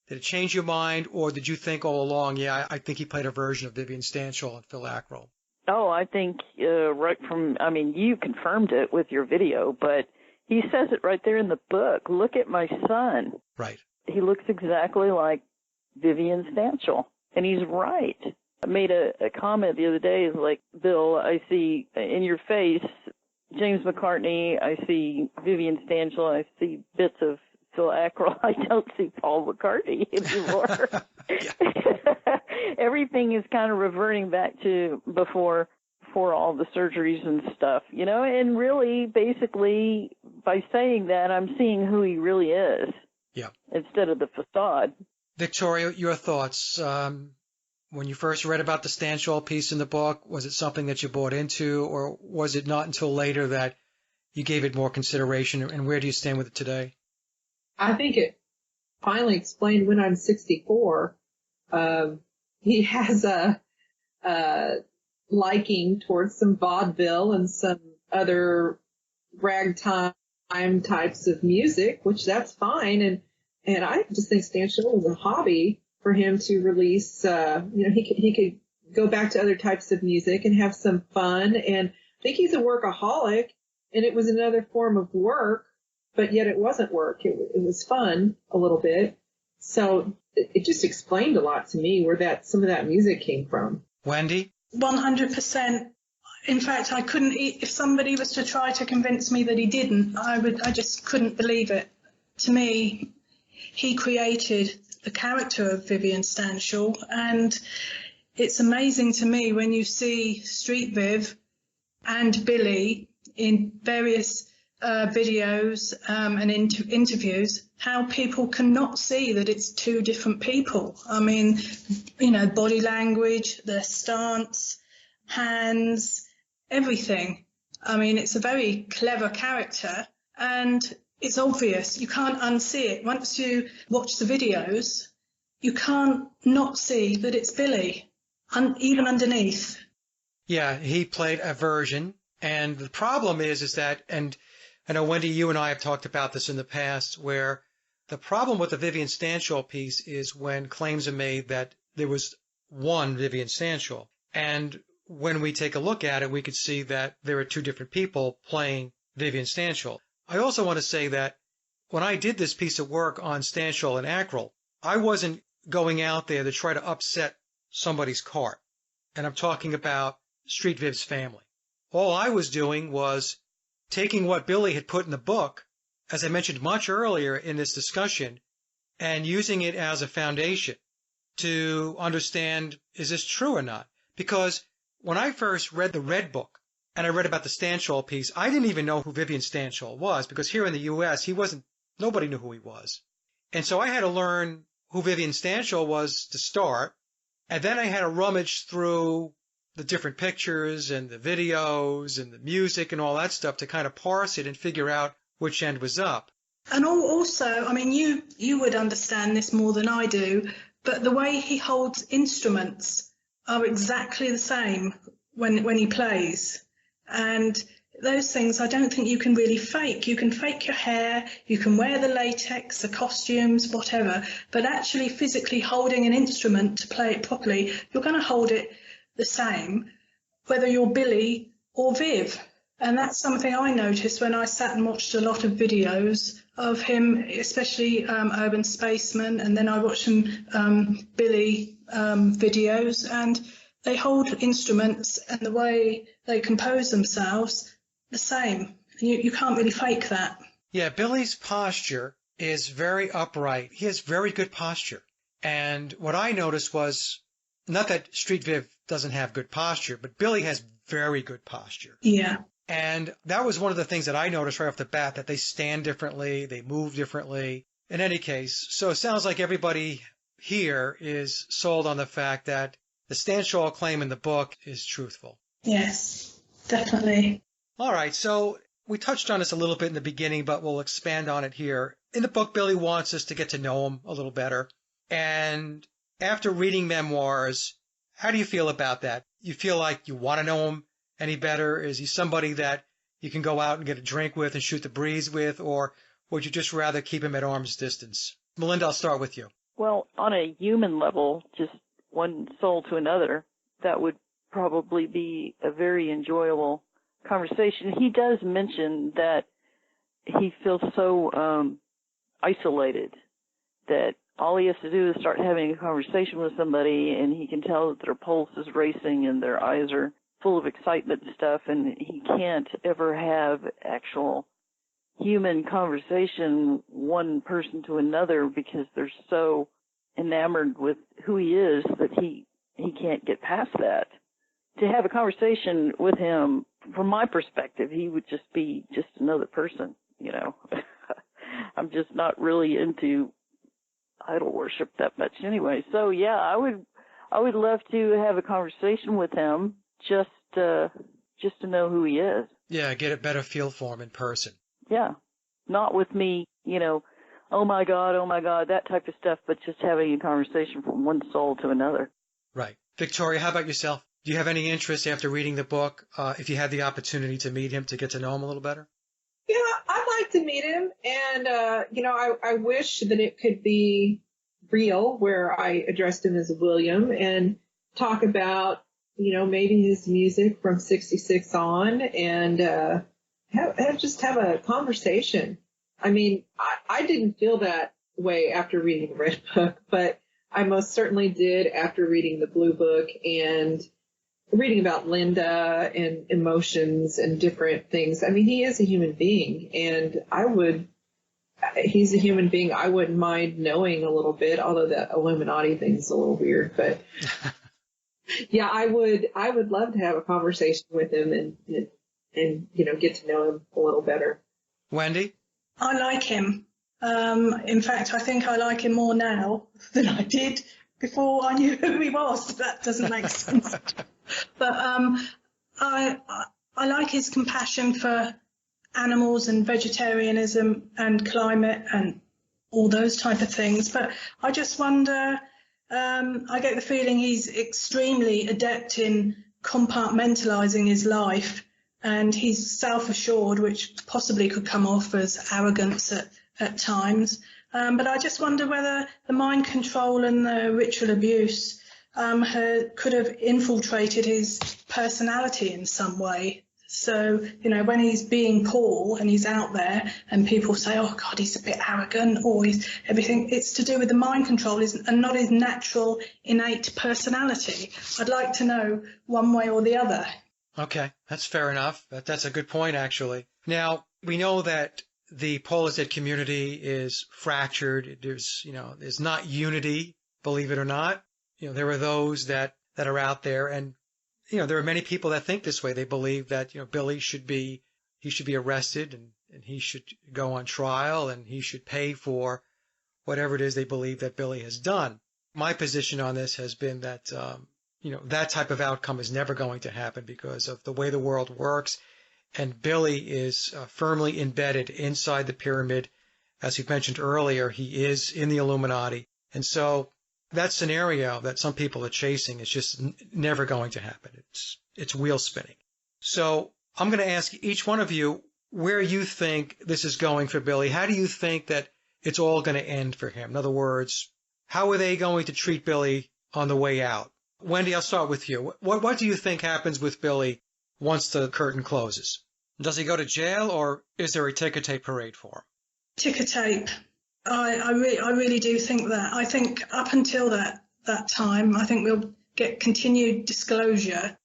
it change your mind, or did you think all along, yeah, I think he played a version of Vivian Stanshall and Phil Ackrell? Oh, I think you confirmed it with your video, but he says it right there in the book. Look at my son. Right. He looks exactly like Vivian Stanshall, and he's right. I made a comment the other day, is like, Bill, I see in your face James McCartney, I see Vivian Stanshall, I see bits of Phil Ackrell. I don't see Paul McCartney anymore. Everything is kind of reverting back to before before all the surgeries and stuff, and really, basically, by saying that, I'm seeing who he really is. Yeah. Instead of the facade. Victoria, your thoughts. When you first read about the Stanshall piece in the book, was it something that you bought into, or was it not until later that you gave it more consideration, and where do you stand with it today? I think it finally explained when I'm 64. He has a liking towards some vaudeville and some other ragtime types of music, which that's fine. And I just think Stanshall was a hobby for him to release. He could go back to other types of music and have some fun. And I think he's a workaholic, and it was another form of work, but yet it wasn't work. It was fun a little bit. So it just explained a lot to me where some of that music came from. Wendy? 100%. In fact, I couldn't, if somebody was to try to convince me that he didn't, I just couldn't believe it. To me, he created the character of Vivian Stanshall, and it's amazing to me when you see Street Viv and Billy in various videos and interviews, how people cannot see that it's two different people. I mean, body language, their stance, hands, everything. I mean, it's a very clever character, and it's obvious. You can't unsee it. Once you watch the videos, you can't not see that it's Billy, even underneath. Yeah, he played a version, and the problem is that, and I know, Wendy, you and I have talked about this in the past, where the problem with the Vivian Stanshall piece is when claims are made that there was one Vivian Stanshall. And when we take a look at it, we could see that there are two different people playing Vivian Stanshall. I also want to say that when I did this piece of work on Stanshall and Ackrell, I wasn't going out there to try to upset somebody's cart. And I'm talking about Street Viv's family. All I was doing was taking what Billy had put in the book, as I mentioned much earlier in this discussion, and using it as a foundation to understand, is this true or not? Because when I first read the Red Book, and I read about the Stanshall piece, I didn't even know who Vivian Stanshall was, because here in the U.S., nobody knew who he was. And so I had to learn who Vivian Stanshall was to start, and then I had to rummage through the different pictures and the videos and the music and all that stuff to kind of parse it and figure out which end was up. And also, I mean, you would understand this more than I do, but the way he holds instruments are exactly the same when he plays. And those things I don't think you can really fake. You can fake your hair, you can wear the latex, the costumes, whatever, but actually physically holding an instrument to play it properly, you're going to hold it the same, whether you're Billy or Viv. And that's something I noticed when I sat and watched a lot of videos of him, especially Urban Spaceman, and then I watched some Billy videos, and they hold instruments and the way they compose themselves the same. You can't really fake that. Yeah, Billy's posture is very upright. He has very good posture. And what I noticed was, not that Street Viv doesn't have good posture, but Billy has very good posture. Yeah. And that was one of the things that I noticed right off the bat, that they stand differently, they move differently. In any case, so it sounds like everybody here is sold on the fact that the Stanshall claim in the book is truthful. Yes, definitely. All right, so we touched on this a little bit in the beginning, but we'll expand on it here. In the book, Billy wants us to get to know him a little better. And after reading Memoirs, how do you feel about that? You feel like you want to know him any better? Is he somebody that you can go out and get a drink with and shoot the breeze with, or would you just rather keep him at arm's distance? Melinda, I'll start with you. Well, on a human level, just one soul to another, that would probably be a very enjoyable conversation. He does mention that he feels so isolated that all he has to do is start having a conversation with somebody, and he can tell that their pulse is racing and their eyes are full of excitement and stuff, and he can't ever have actual human conversation, one person to another, because they're so enamored with who he is that he can't get past that. to have a conversation with him, from my perspective, he would just be just another person, you know. I'm just not really into idol worship that much anyway. So yeah, I would love to have a conversation with him just to know who he is. Yeah, get a better feel for him in person. Yeah. Not with me, you know, oh my God, that type of stuff, but just having a conversation from one soul to another. Right. Victoria, how about yourself? Do you have any interest after reading the book, if you had the opportunity to meet him, to get to know him a little better? Yeah, I'd like to meet him. And, I wish that it could be real, where I addressed him as William and talk about, maybe his music from 66 on and have a conversation. I mean, I didn't feel that way after reading the Red Book, but I most certainly did after reading the Blue Book and reading about Linda and emotions and different things. I mean, he is a human being, and he's a human being I wouldn't mind knowing a little bit, although that Illuminati thing's a little weird, but yeah, I would love to have a conversation with him and get to know him a little better. Wendy? I like him. In fact, I think I like him more now than I did before I knew who he was. That doesn't make sense. But I like his compassion for animals and vegetarianism and climate and all those type of things. But I just wonder, I get the feeling he's extremely adept in compartmentalizing his life, and he's self-assured, which possibly could come off as arrogance at times. But I just wonder whether the mind control and the ritual abuse could have infiltrated his personality in some way. So, when he's being Paul and he's out there and people say, oh, God, he's a bit arrogant or he's everything, it's to do with the mind control and not his natural, innate personality. I'd like to know one way or the other. Okay, that's fair enough. That's a good point, actually. Now, we know that the Paul is Dead community is fractured. There's not unity, believe it or not. There are those that are out there, and there are many people that think this way. They believe that Billy should be arrested and he should go on trial and he should pay for whatever it is they believe that Billy has done. My position on this has been that that type of outcome is never going to happen because of the way the world works. And Billy is firmly embedded inside the pyramid. As we've mentioned earlier, he is in the Illuminati. And so that scenario that some people are chasing is just never going to happen. It's wheel spinning. So I'm going to ask each one of you where you think this is going for Billy. How do you think that it's all going to end for him? In other words, how are they going to treat Billy on the way out? Wendy, I'll start with you. What do you think happens with Billy once the curtain closes? Does he go to jail, or is there a ticker tape parade for him? Ticker tape. I really do think that. I think up until that time, I think we'll get continued disclosure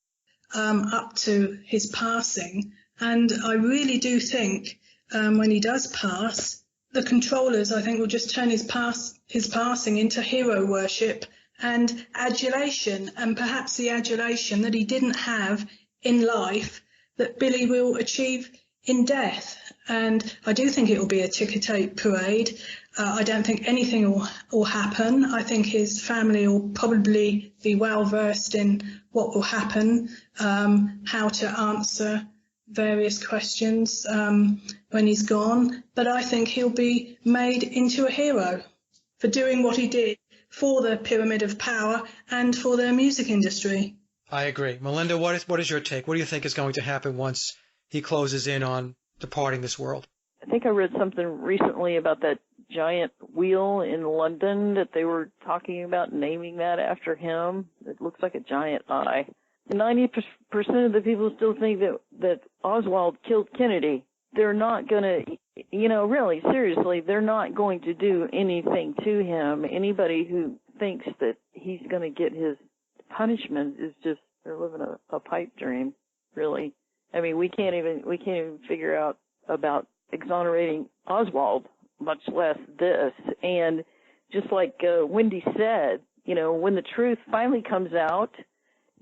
up to his passing. And I really do think when he does pass, the controllers, I think, will just turn his passing into hero worship and adulation, and perhaps the adulation that he didn't have in life that Billy will achieve in death. And I do think it will be a ticker tape parade. I don't think anything will happen. I think his family will probably be well versed in what will happen, how to answer various questions when he's gone. But I think he'll be made into a hero for doing what he did for the pyramid of power and for the music industry. I agree. Melinda, what is your take? What do you think is going to happen once he closes in on departing this world? I think I read something recently about that giant wheel in London that they were talking about naming that after him. It looks like a giant eye. 90% of the people still think that Oswald killed Kennedy. They're not going to, really, seriously, they're not going to do anything to him. Anybody who thinks that he's going to get his punishment is just, they're living a pipe dream, really. I mean, we can't even figure out about exonerating Oswald, much less this. And just like Wendy said, when the truth finally comes out,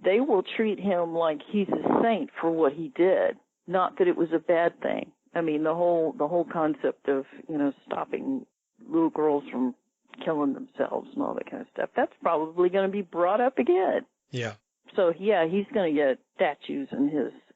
they will treat him like he's a saint for what he did. Not that it was a bad thing. I mean, the whole concept of, stopping little girls from killing themselves and all that kind of stuff, that's probably going to be brought up again. Yeah. So, yeah, he's going to get statues in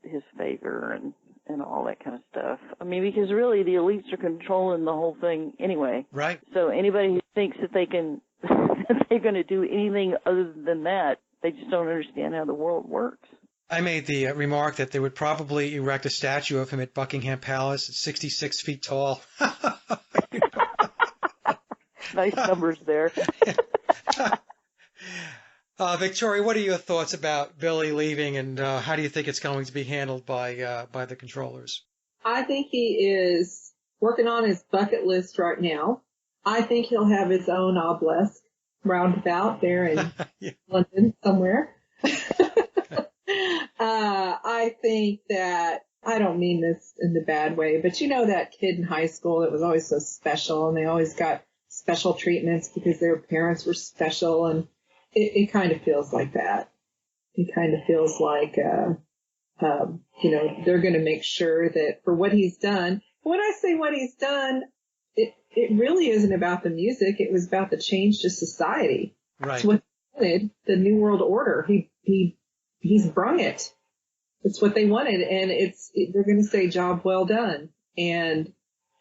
his favor and all that kind of stuff. I mean, because really the elites are controlling the whole thing anyway. Right. So anybody who thinks that they can, that they're going to do anything other than that, they just don't understand how the world works. I made the remark that they would probably erect a statue of him at Buckingham Palace at 66 feet tall. Nice numbers there. Victoria, what are your thoughts about Billy leaving, and how do you think it's going to be handled by the controllers? I think he is working on his bucket list right now. I think he'll have his own obelisk roundabout there in London somewhere. I think that, I don't mean this in the bad way, but that kid in high school that was always so special, and they always got special treatments because their parents were special, and it kind of feels like that. It kind of feels like, they're going to make sure that for what he's done. When I say what he's done, it really isn't about the music. It was about the change to society. Right. It's what he wanted, the New World Order. He's brung it. It's what they wanted, and they're going to say job well done. And,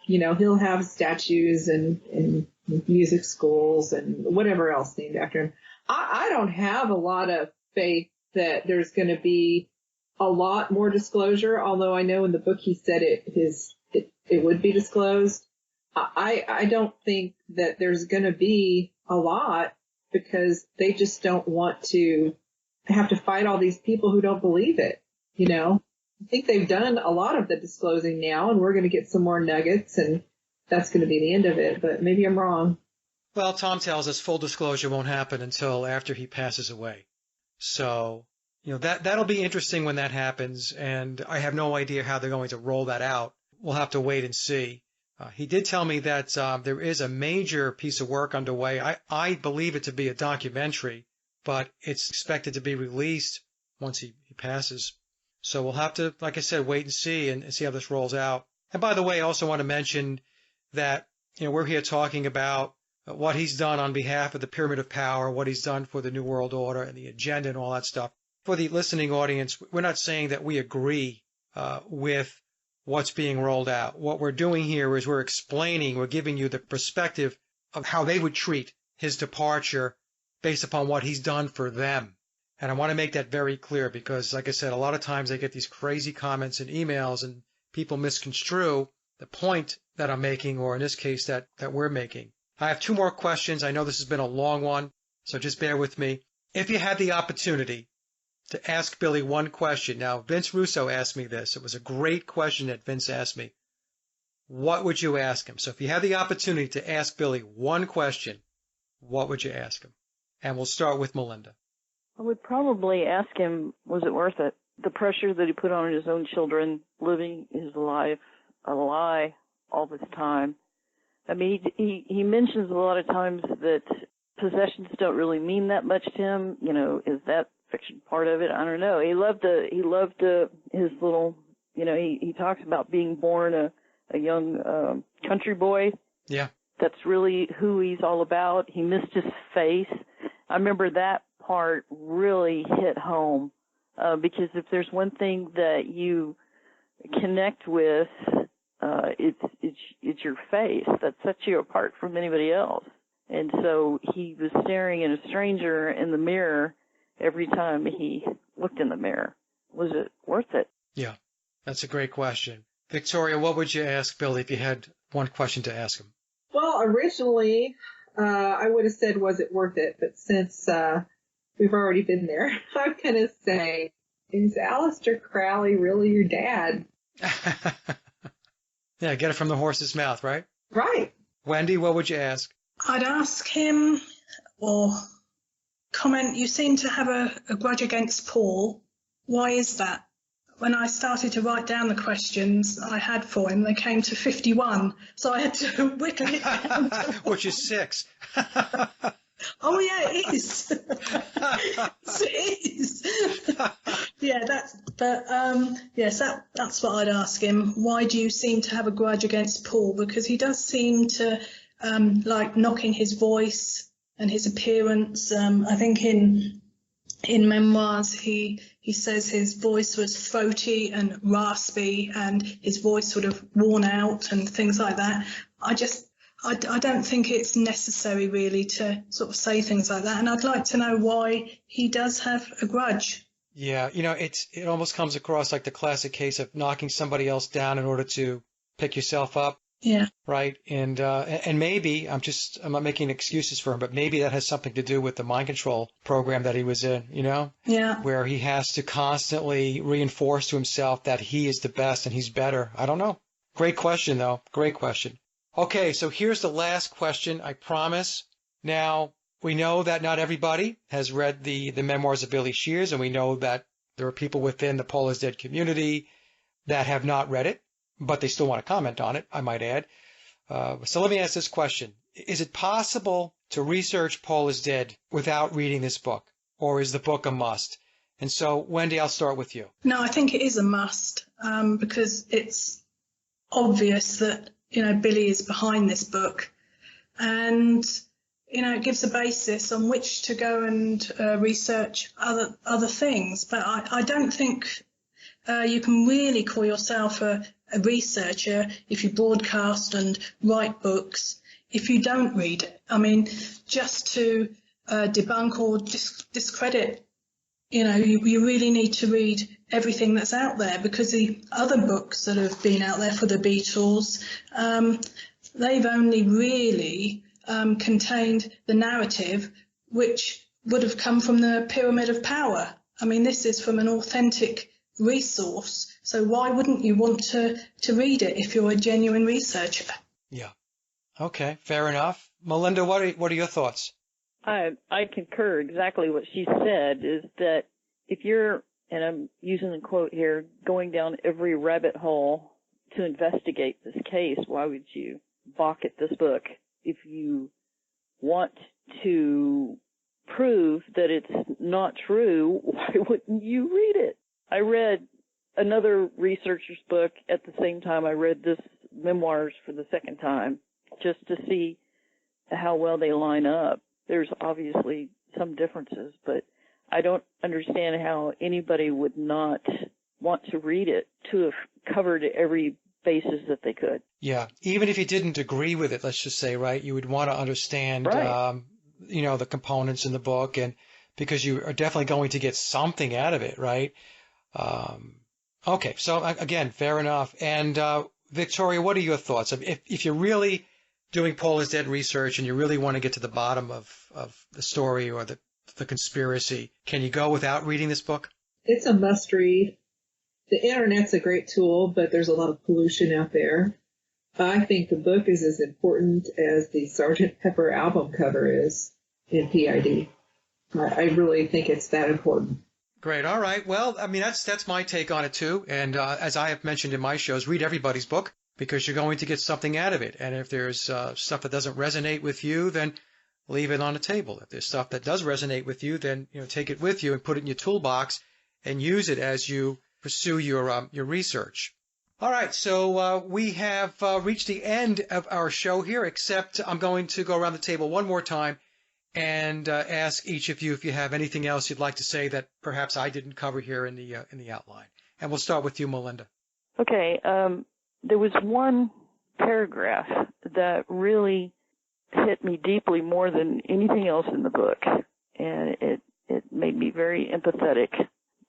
he'll have statues and music schools and whatever else named after him. I don't have a lot of faith that there's going to be a lot more disclosure, although I know in the book he said it would be disclosed. I don't think that there's going to be a lot because they just don't want to have to fight all these people who don't believe it. I think they've done a lot of the disclosing now, and we're going to get some more nuggets, and that's going to be the end of it. But maybe I'm wrong. Well, Tom tells us full disclosure won't happen until after he passes away. So, that'll be interesting when that happens, and I have no idea how they're going to roll that out. We'll have to wait and see. He did tell me that there is a major piece of work underway. I believe it to be a documentary, but it's expected to be released once he passes. So we'll have to, like I said, wait and see how this rolls out. And by the way, I also want to mention that, we're here talking about what he's done on behalf of the Pyramid of Power, what he's done for the New World Order and the agenda and all that stuff. For the listening audience, we're not saying that we agree with what's being rolled out. What we're doing here is we're giving you the perspective of how they would treat his departure based upon what he's done for them. And I want to make that very clear because, like I said, a lot of times I get these crazy comments and emails and people misconstrue the point that I'm making, or in this case that we're making. I have two more questions. I know this has been a long one, so just bear with me. If you had the opportunity to ask Billy one question, now Vince Russo asked me this. It was a great question that Vince asked me. What would you ask him? So if you had the opportunity to ask Billy one question, what would you ask him? And we'll start with Melinda. I would probably ask him, was it worth it? The pressure that he put on his own children, living his life a lie all this time. I mean, he mentions a lot of times that possessions don't really mean that much to him. Is that fiction part of it? I don't know. He loved his little, he talks about being born a young country boy. Yeah. That's really who he's all about. He missed his face. I remember that part really hit home because if there's one thing that you connect with, it's your face that sets you apart from anybody else. And so he was staring at a stranger in the mirror every time he looked in the mirror. Was it worth it? Yeah, that's a great question. Victoria, what would you ask Billy if you had one question to ask him? Well, originally, I would have said, was it worth it? But since we've already been there, I'm going to say, is Aleister Crowley really your dad? Yeah, get it from the horse's mouth, right? Right. Wendy, what would you ask? I'd ask him, or comment, you seem to have a grudge against Paul. Why is that? When I started to write down the questions I had for him, they came to 51, so I had to whittle it down. Which is 6. Oh, yeah, it is. It is. But yes, that's what I'd ask him. Why do you seem to have a grudge against Paul? Because he does seem to like knocking his voice and his appearance. I think in Memoirs he says his voice was throaty and raspy and his voice sort of worn out and things like that. I don't think it's necessary really to sort of say things like that, and I'd like to know why he does have a grudge. Yeah, it almost comes across like the classic case of knocking somebody else down in order to pick yourself up. Yeah. Right. And maybe I'm not making excuses for him, but maybe that has something to do with the mind control program that he was in, Yeah. where he has to constantly reinforce to himself that he is the best and he's better. I don't know. Great question, though. Great question. Okay, so here's the last question, I promise. Now, we know that not everybody has read the memoirs of Billy Shears, and we know that there are people within the Paul is Dead community that have not read it, but they still want to comment on it, I might add. So let me ask this question. Is it possible to research Paul is Dead without reading this book, or is the book a must? And so, Wendy, I'll start with you. No, I think it is a must because it's obvious that, Billy is behind this book. And, it gives a basis on which to go and research other things. But I don't think you can really call yourself a researcher if you broadcast and write books if you don't read it. I mean, just to debunk or discredit, you really need to read everything that's out there, because the other books that have been out there for the Beatles, they've only really contained the narrative which would have come from the Pyramid of Power. I mean, this is from an authentic resource, so why wouldn't you want to read it if you're a genuine researcher? Yeah. Okay, fair enough. Melinda, what are your thoughts? I concur exactly what she said, is that if you're, and I'm using the quote here, going down every rabbit hole to investigate this case, why would you balk at this book? If you want to prove that it's not true, why wouldn't you read it? I read another researcher's book at the same time I read this Memoirs for the second time, just to see how well they line up. There's obviously some differences, but I don't understand how anybody would not want to read it to have covered every basis that they could. Yeah, even if you didn't agree with it, let's just say, right, you would want to understand, right. The components in the book, and because you are definitely going to get something out of it, right? Okay, so again, fair enough. And Victoria, what are your thoughts? If you're really doing Paul is Dead research and you really want to get to the bottom of the story or the conspiracy, can you go without reading this book? It's a must read. The internet's a great tool, but there's a lot of pollution out there. I think the book is as important as the Sgt. Pepper album cover is in PID. I really think it's that important. Great. All right. Well, I mean, that's my take on it, too. And as I have mentioned in my shows, read everybody's book, because you're going to get something out of it. And if there's stuff that doesn't resonate with you, then leave it on the table. If there's stuff that does resonate with you, then take it with you and put it in your toolbox and use it as you pursue your research. All right, so we have reached the end of our show here, except I'm going to go around the table one more time and ask each of you if you have anything else you'd like to say that perhaps I didn't cover here in the outline. And we'll start with you, Melinda. Okay. There was one paragraph that really hit me deeply more than anything else in the book, and it made me very empathetic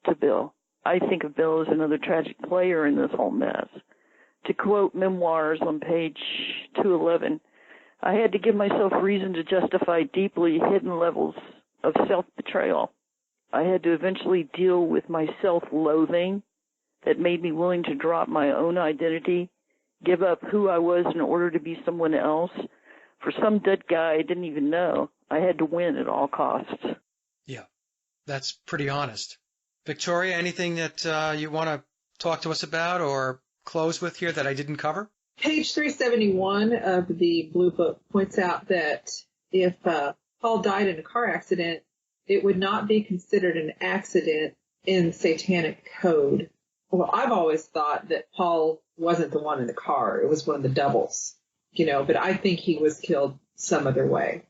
to Bill. I think of Bill as another tragic player in this whole mess. To quote Memoirs on page 211, I had to give myself reason to justify deeply hidden levels of self-betrayal. I had to eventually deal with my self-loathing that made me willing to drop my own identity, give up who I was in order to be someone else. For some dead guy I didn't even know, I had to win at all costs. Yeah, that's pretty honest. Victoria, anything that you want to talk to us about or close with here that I didn't cover? Page 371 of the Blue Book points out that if Paul died in a car accident, it would not be considered an accident in satanic code. Well, I've always thought that Paul wasn't the one in the car. It was one of the doubles, but I think he was killed some other way.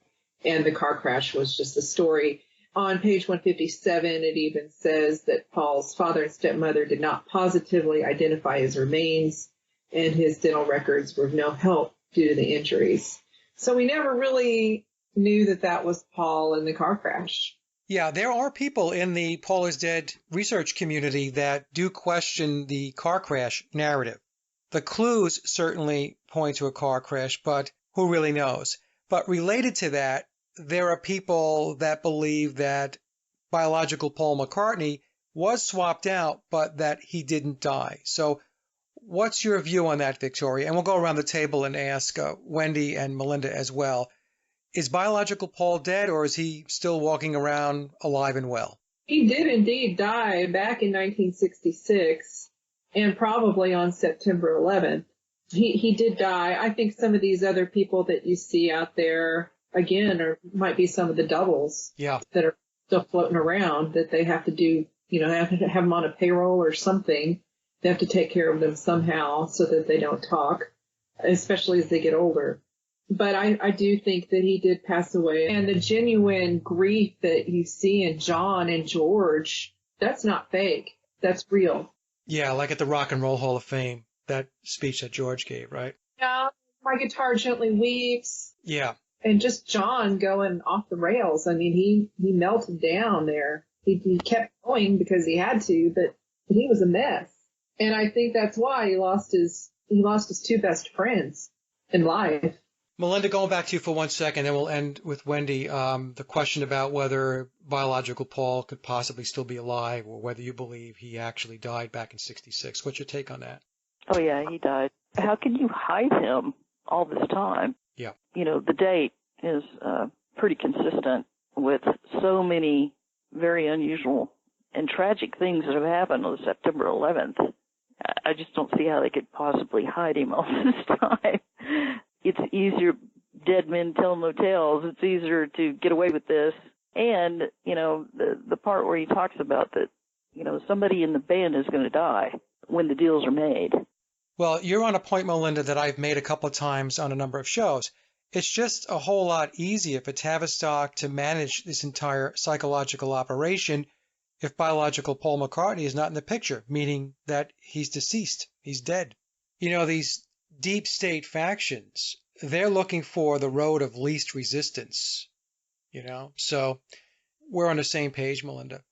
And the car crash was just a story. On page 157, it even says that Paul's father and stepmother did not positively identify his remains, and his dental records were of no help due to the injuries. So we never really knew that that was Paul in the car crash. Yeah, there are people in the Paul is dead research community that do question the car crash narrative. The clues certainly point to a car crash, but who really knows? But related to that, there are people that believe that biological Paul McCartney was swapped out, but that he didn't die. So what's your view on that, Victoria? And we'll go around the table and ask Wendy and Melinda as well. Is biological Paul dead, or is he still walking around alive and well? He did indeed die back in 1966, and probably on September 11th. He did die. I think some of these other people that you see out there, again, might be some of the doubles that are still floating around that they have to do, have to have them on a payroll or something. They have to take care of them somehow so that they don't talk, especially as they get older. But I do think that he did pass away. And the genuine grief that you see in John and George, that's not fake. That's real. Yeah, like at the Rock and Roll Hall of Fame, that speech that George gave, right? Yeah, my guitar gently weeps. Yeah. And just John going off the rails. I mean, he melted down there. He kept going because he had to, but he was a mess. And I think that's why he lost his two best friends in life. Melinda, going back to you for 1 second, then we'll end with Wendy. The question about whether biological Paul could possibly still be alive, or whether you believe he actually died back in '66. What's your take on that? Oh, yeah, he died. How can you hide him all this time? Yeah. The date is pretty consistent with so many very unusual and tragic things that have happened on September 11th. I just don't see how they could possibly hide him all this time. It's easier, dead men tell no tales. It's easier to get away with this. And, the part where he talks about that, somebody in the band is going to die when the deals are made. Well, you're on a point, Melinda, that I've made a couple of times on a number of shows. It's just a whole lot easier for Tavistock to manage this entire psychological operation if biological Paul McCartney is not in the picture, meaning that he's deceased, he's dead. These deep state factions, they're looking for the road of least resistance, So we're on the same page, Melinda.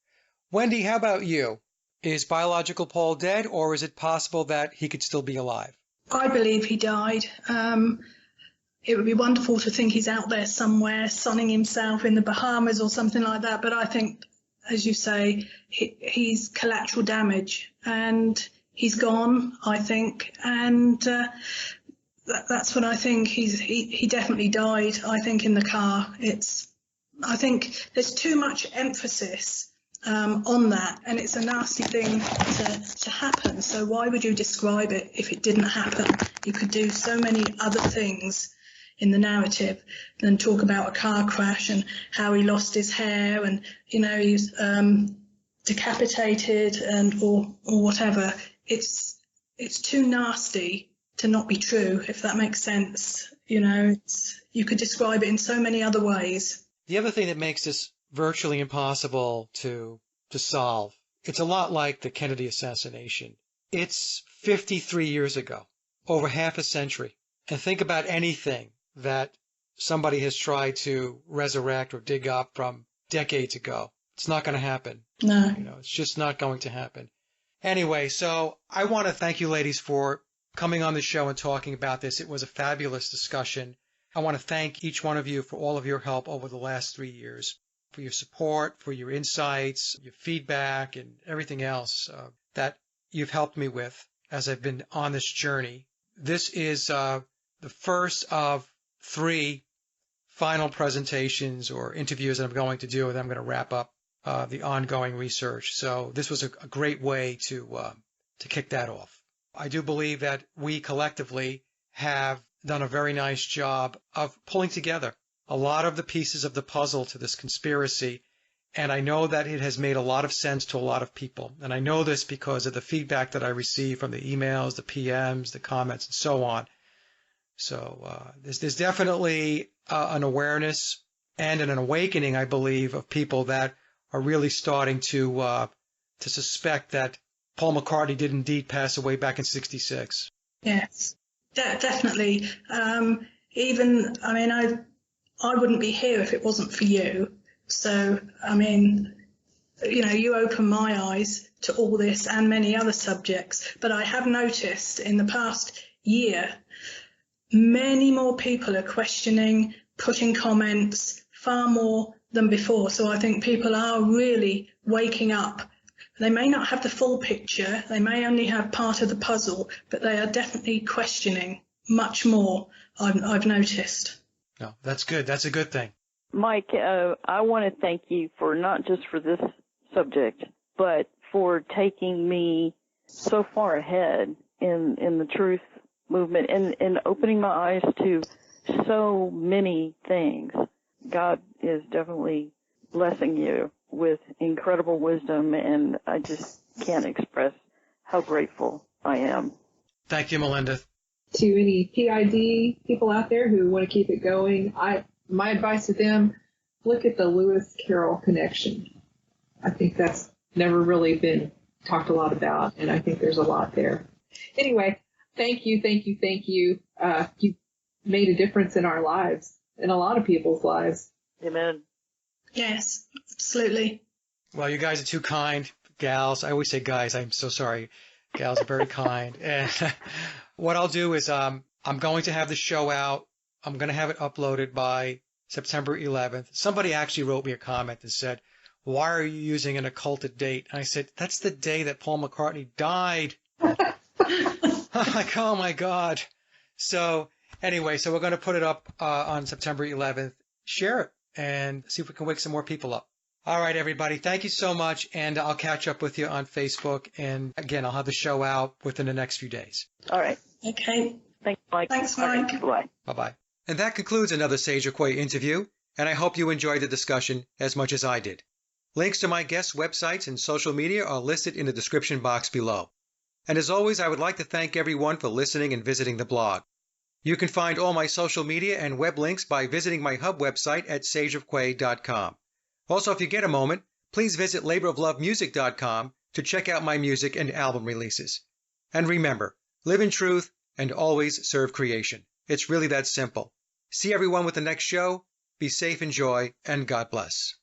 Wendy, how about you? Is biological Paul dead, or is it possible that he could still be alive? I believe he died. It would be wonderful to think he's out there somewhere, sunning himself in the Bahamas or something like that. But I think, as you say, he's collateral damage, and he's gone, I think. And that's what I think. He definitely died, I think, in the car. I think there's too much emphasis on that, and it's a nasty thing to happen. So why would you describe it if it didn't happen? You could do so many other things in the narrative than talk about a car crash and how he lost his hair and he's decapitated or whatever. It's too nasty to not be true, if that makes sense. You could describe it in so many other ways. The other thing that makes this virtually impossible to solve, it's a lot like the Kennedy assassination. It's 53 years ago, over half a century. And think about anything that somebody has tried to resurrect or dig up from decades ago. It's not going to happen. No. It's just not going to happen. Anyway, so I want to thank you ladies for coming on the show and talking about this. It was a fabulous discussion. I want to thank each one of you for all of your help over the last 3 years, for your support, for your insights, your feedback, and everything else that you've helped me with as I've been on this journey. This is the first of 3 final presentations or interviews that I'm going to do, and I'm going to wrap up the ongoing research. So this was a great way to kick that off. I do believe that we collectively have done a very nice job of pulling together a lot of the pieces of the puzzle to this conspiracy And I know that it has made a lot of sense to a lot of people. And I know this because of the feedback that I receive from the emails, the PMs, the comments, and so on. So there's definitely an awareness and an awakening, I believe, of people that are really starting to suspect that Paul McCartney did indeed pass away back in '66. Yes, definitely. Even, I mean, I wouldn't be here if it wasn't for you. So, I mean, you know, you open my eyes to all this and many other subjects. But I have noticed in the past year, many more people are questioning, putting comments, far more than before. So I think people are really waking up. They may not have the full picture, they may only have part of the puzzle, but they are definitely questioning much more, I've noticed. No, that's good. That's a good thing. Mike, I want to thank you for not just for this subject, but for taking me so far ahead in the truth movement and opening my eyes to so many things. God is definitely blessing you with incredible wisdom, and I just can't express how grateful I am. Thank you, Melinda. To any PID people out there who want to keep it going, my advice to them, look at the Lewis Carroll connection. I think that's never really been talked a lot about, and I think there's a lot there. Anyway, thank you. You made a difference in our lives, in a lot of people's lives. Amen. Yes, absolutely. Well, you guys are too kind, gals. I always say guys. I'm so sorry. Gals are very kind. And what I'll do is I'm going to have the show out. I'm going to have it uploaded by September 11th. Somebody actually wrote me a comment and said, why are you using an occulted date? And I said, that's the day that Paul McCartney died. I'm like, oh, my God. So anyway, so we're going to put it up on September 11th. Share it and see if we can wake some more people up. All right, everybody. Thank you so much. And I'll catch up with you on Facebook. And again, I'll have the show out within the next few days. All right. Okay. Thanks, Mike. Thanks, Mike. Bye. Bye-bye. And that concludes another Sage or Quay interview. And I hope you enjoyed the discussion as much as I did. Links to my guests' websites and social media are listed in the description box below. And as always, I would like to thank everyone for listening and visiting the blog. You can find all my social media and web links by visiting my hub website at sageofquay.com. Also, if you get a moment, please visit laboroflovemusic.com to check out my music and album releases. And remember, live in truth and always serve creation. It's really that simple. See everyone with the next show. Be safe, enjoy, and God bless.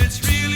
it's real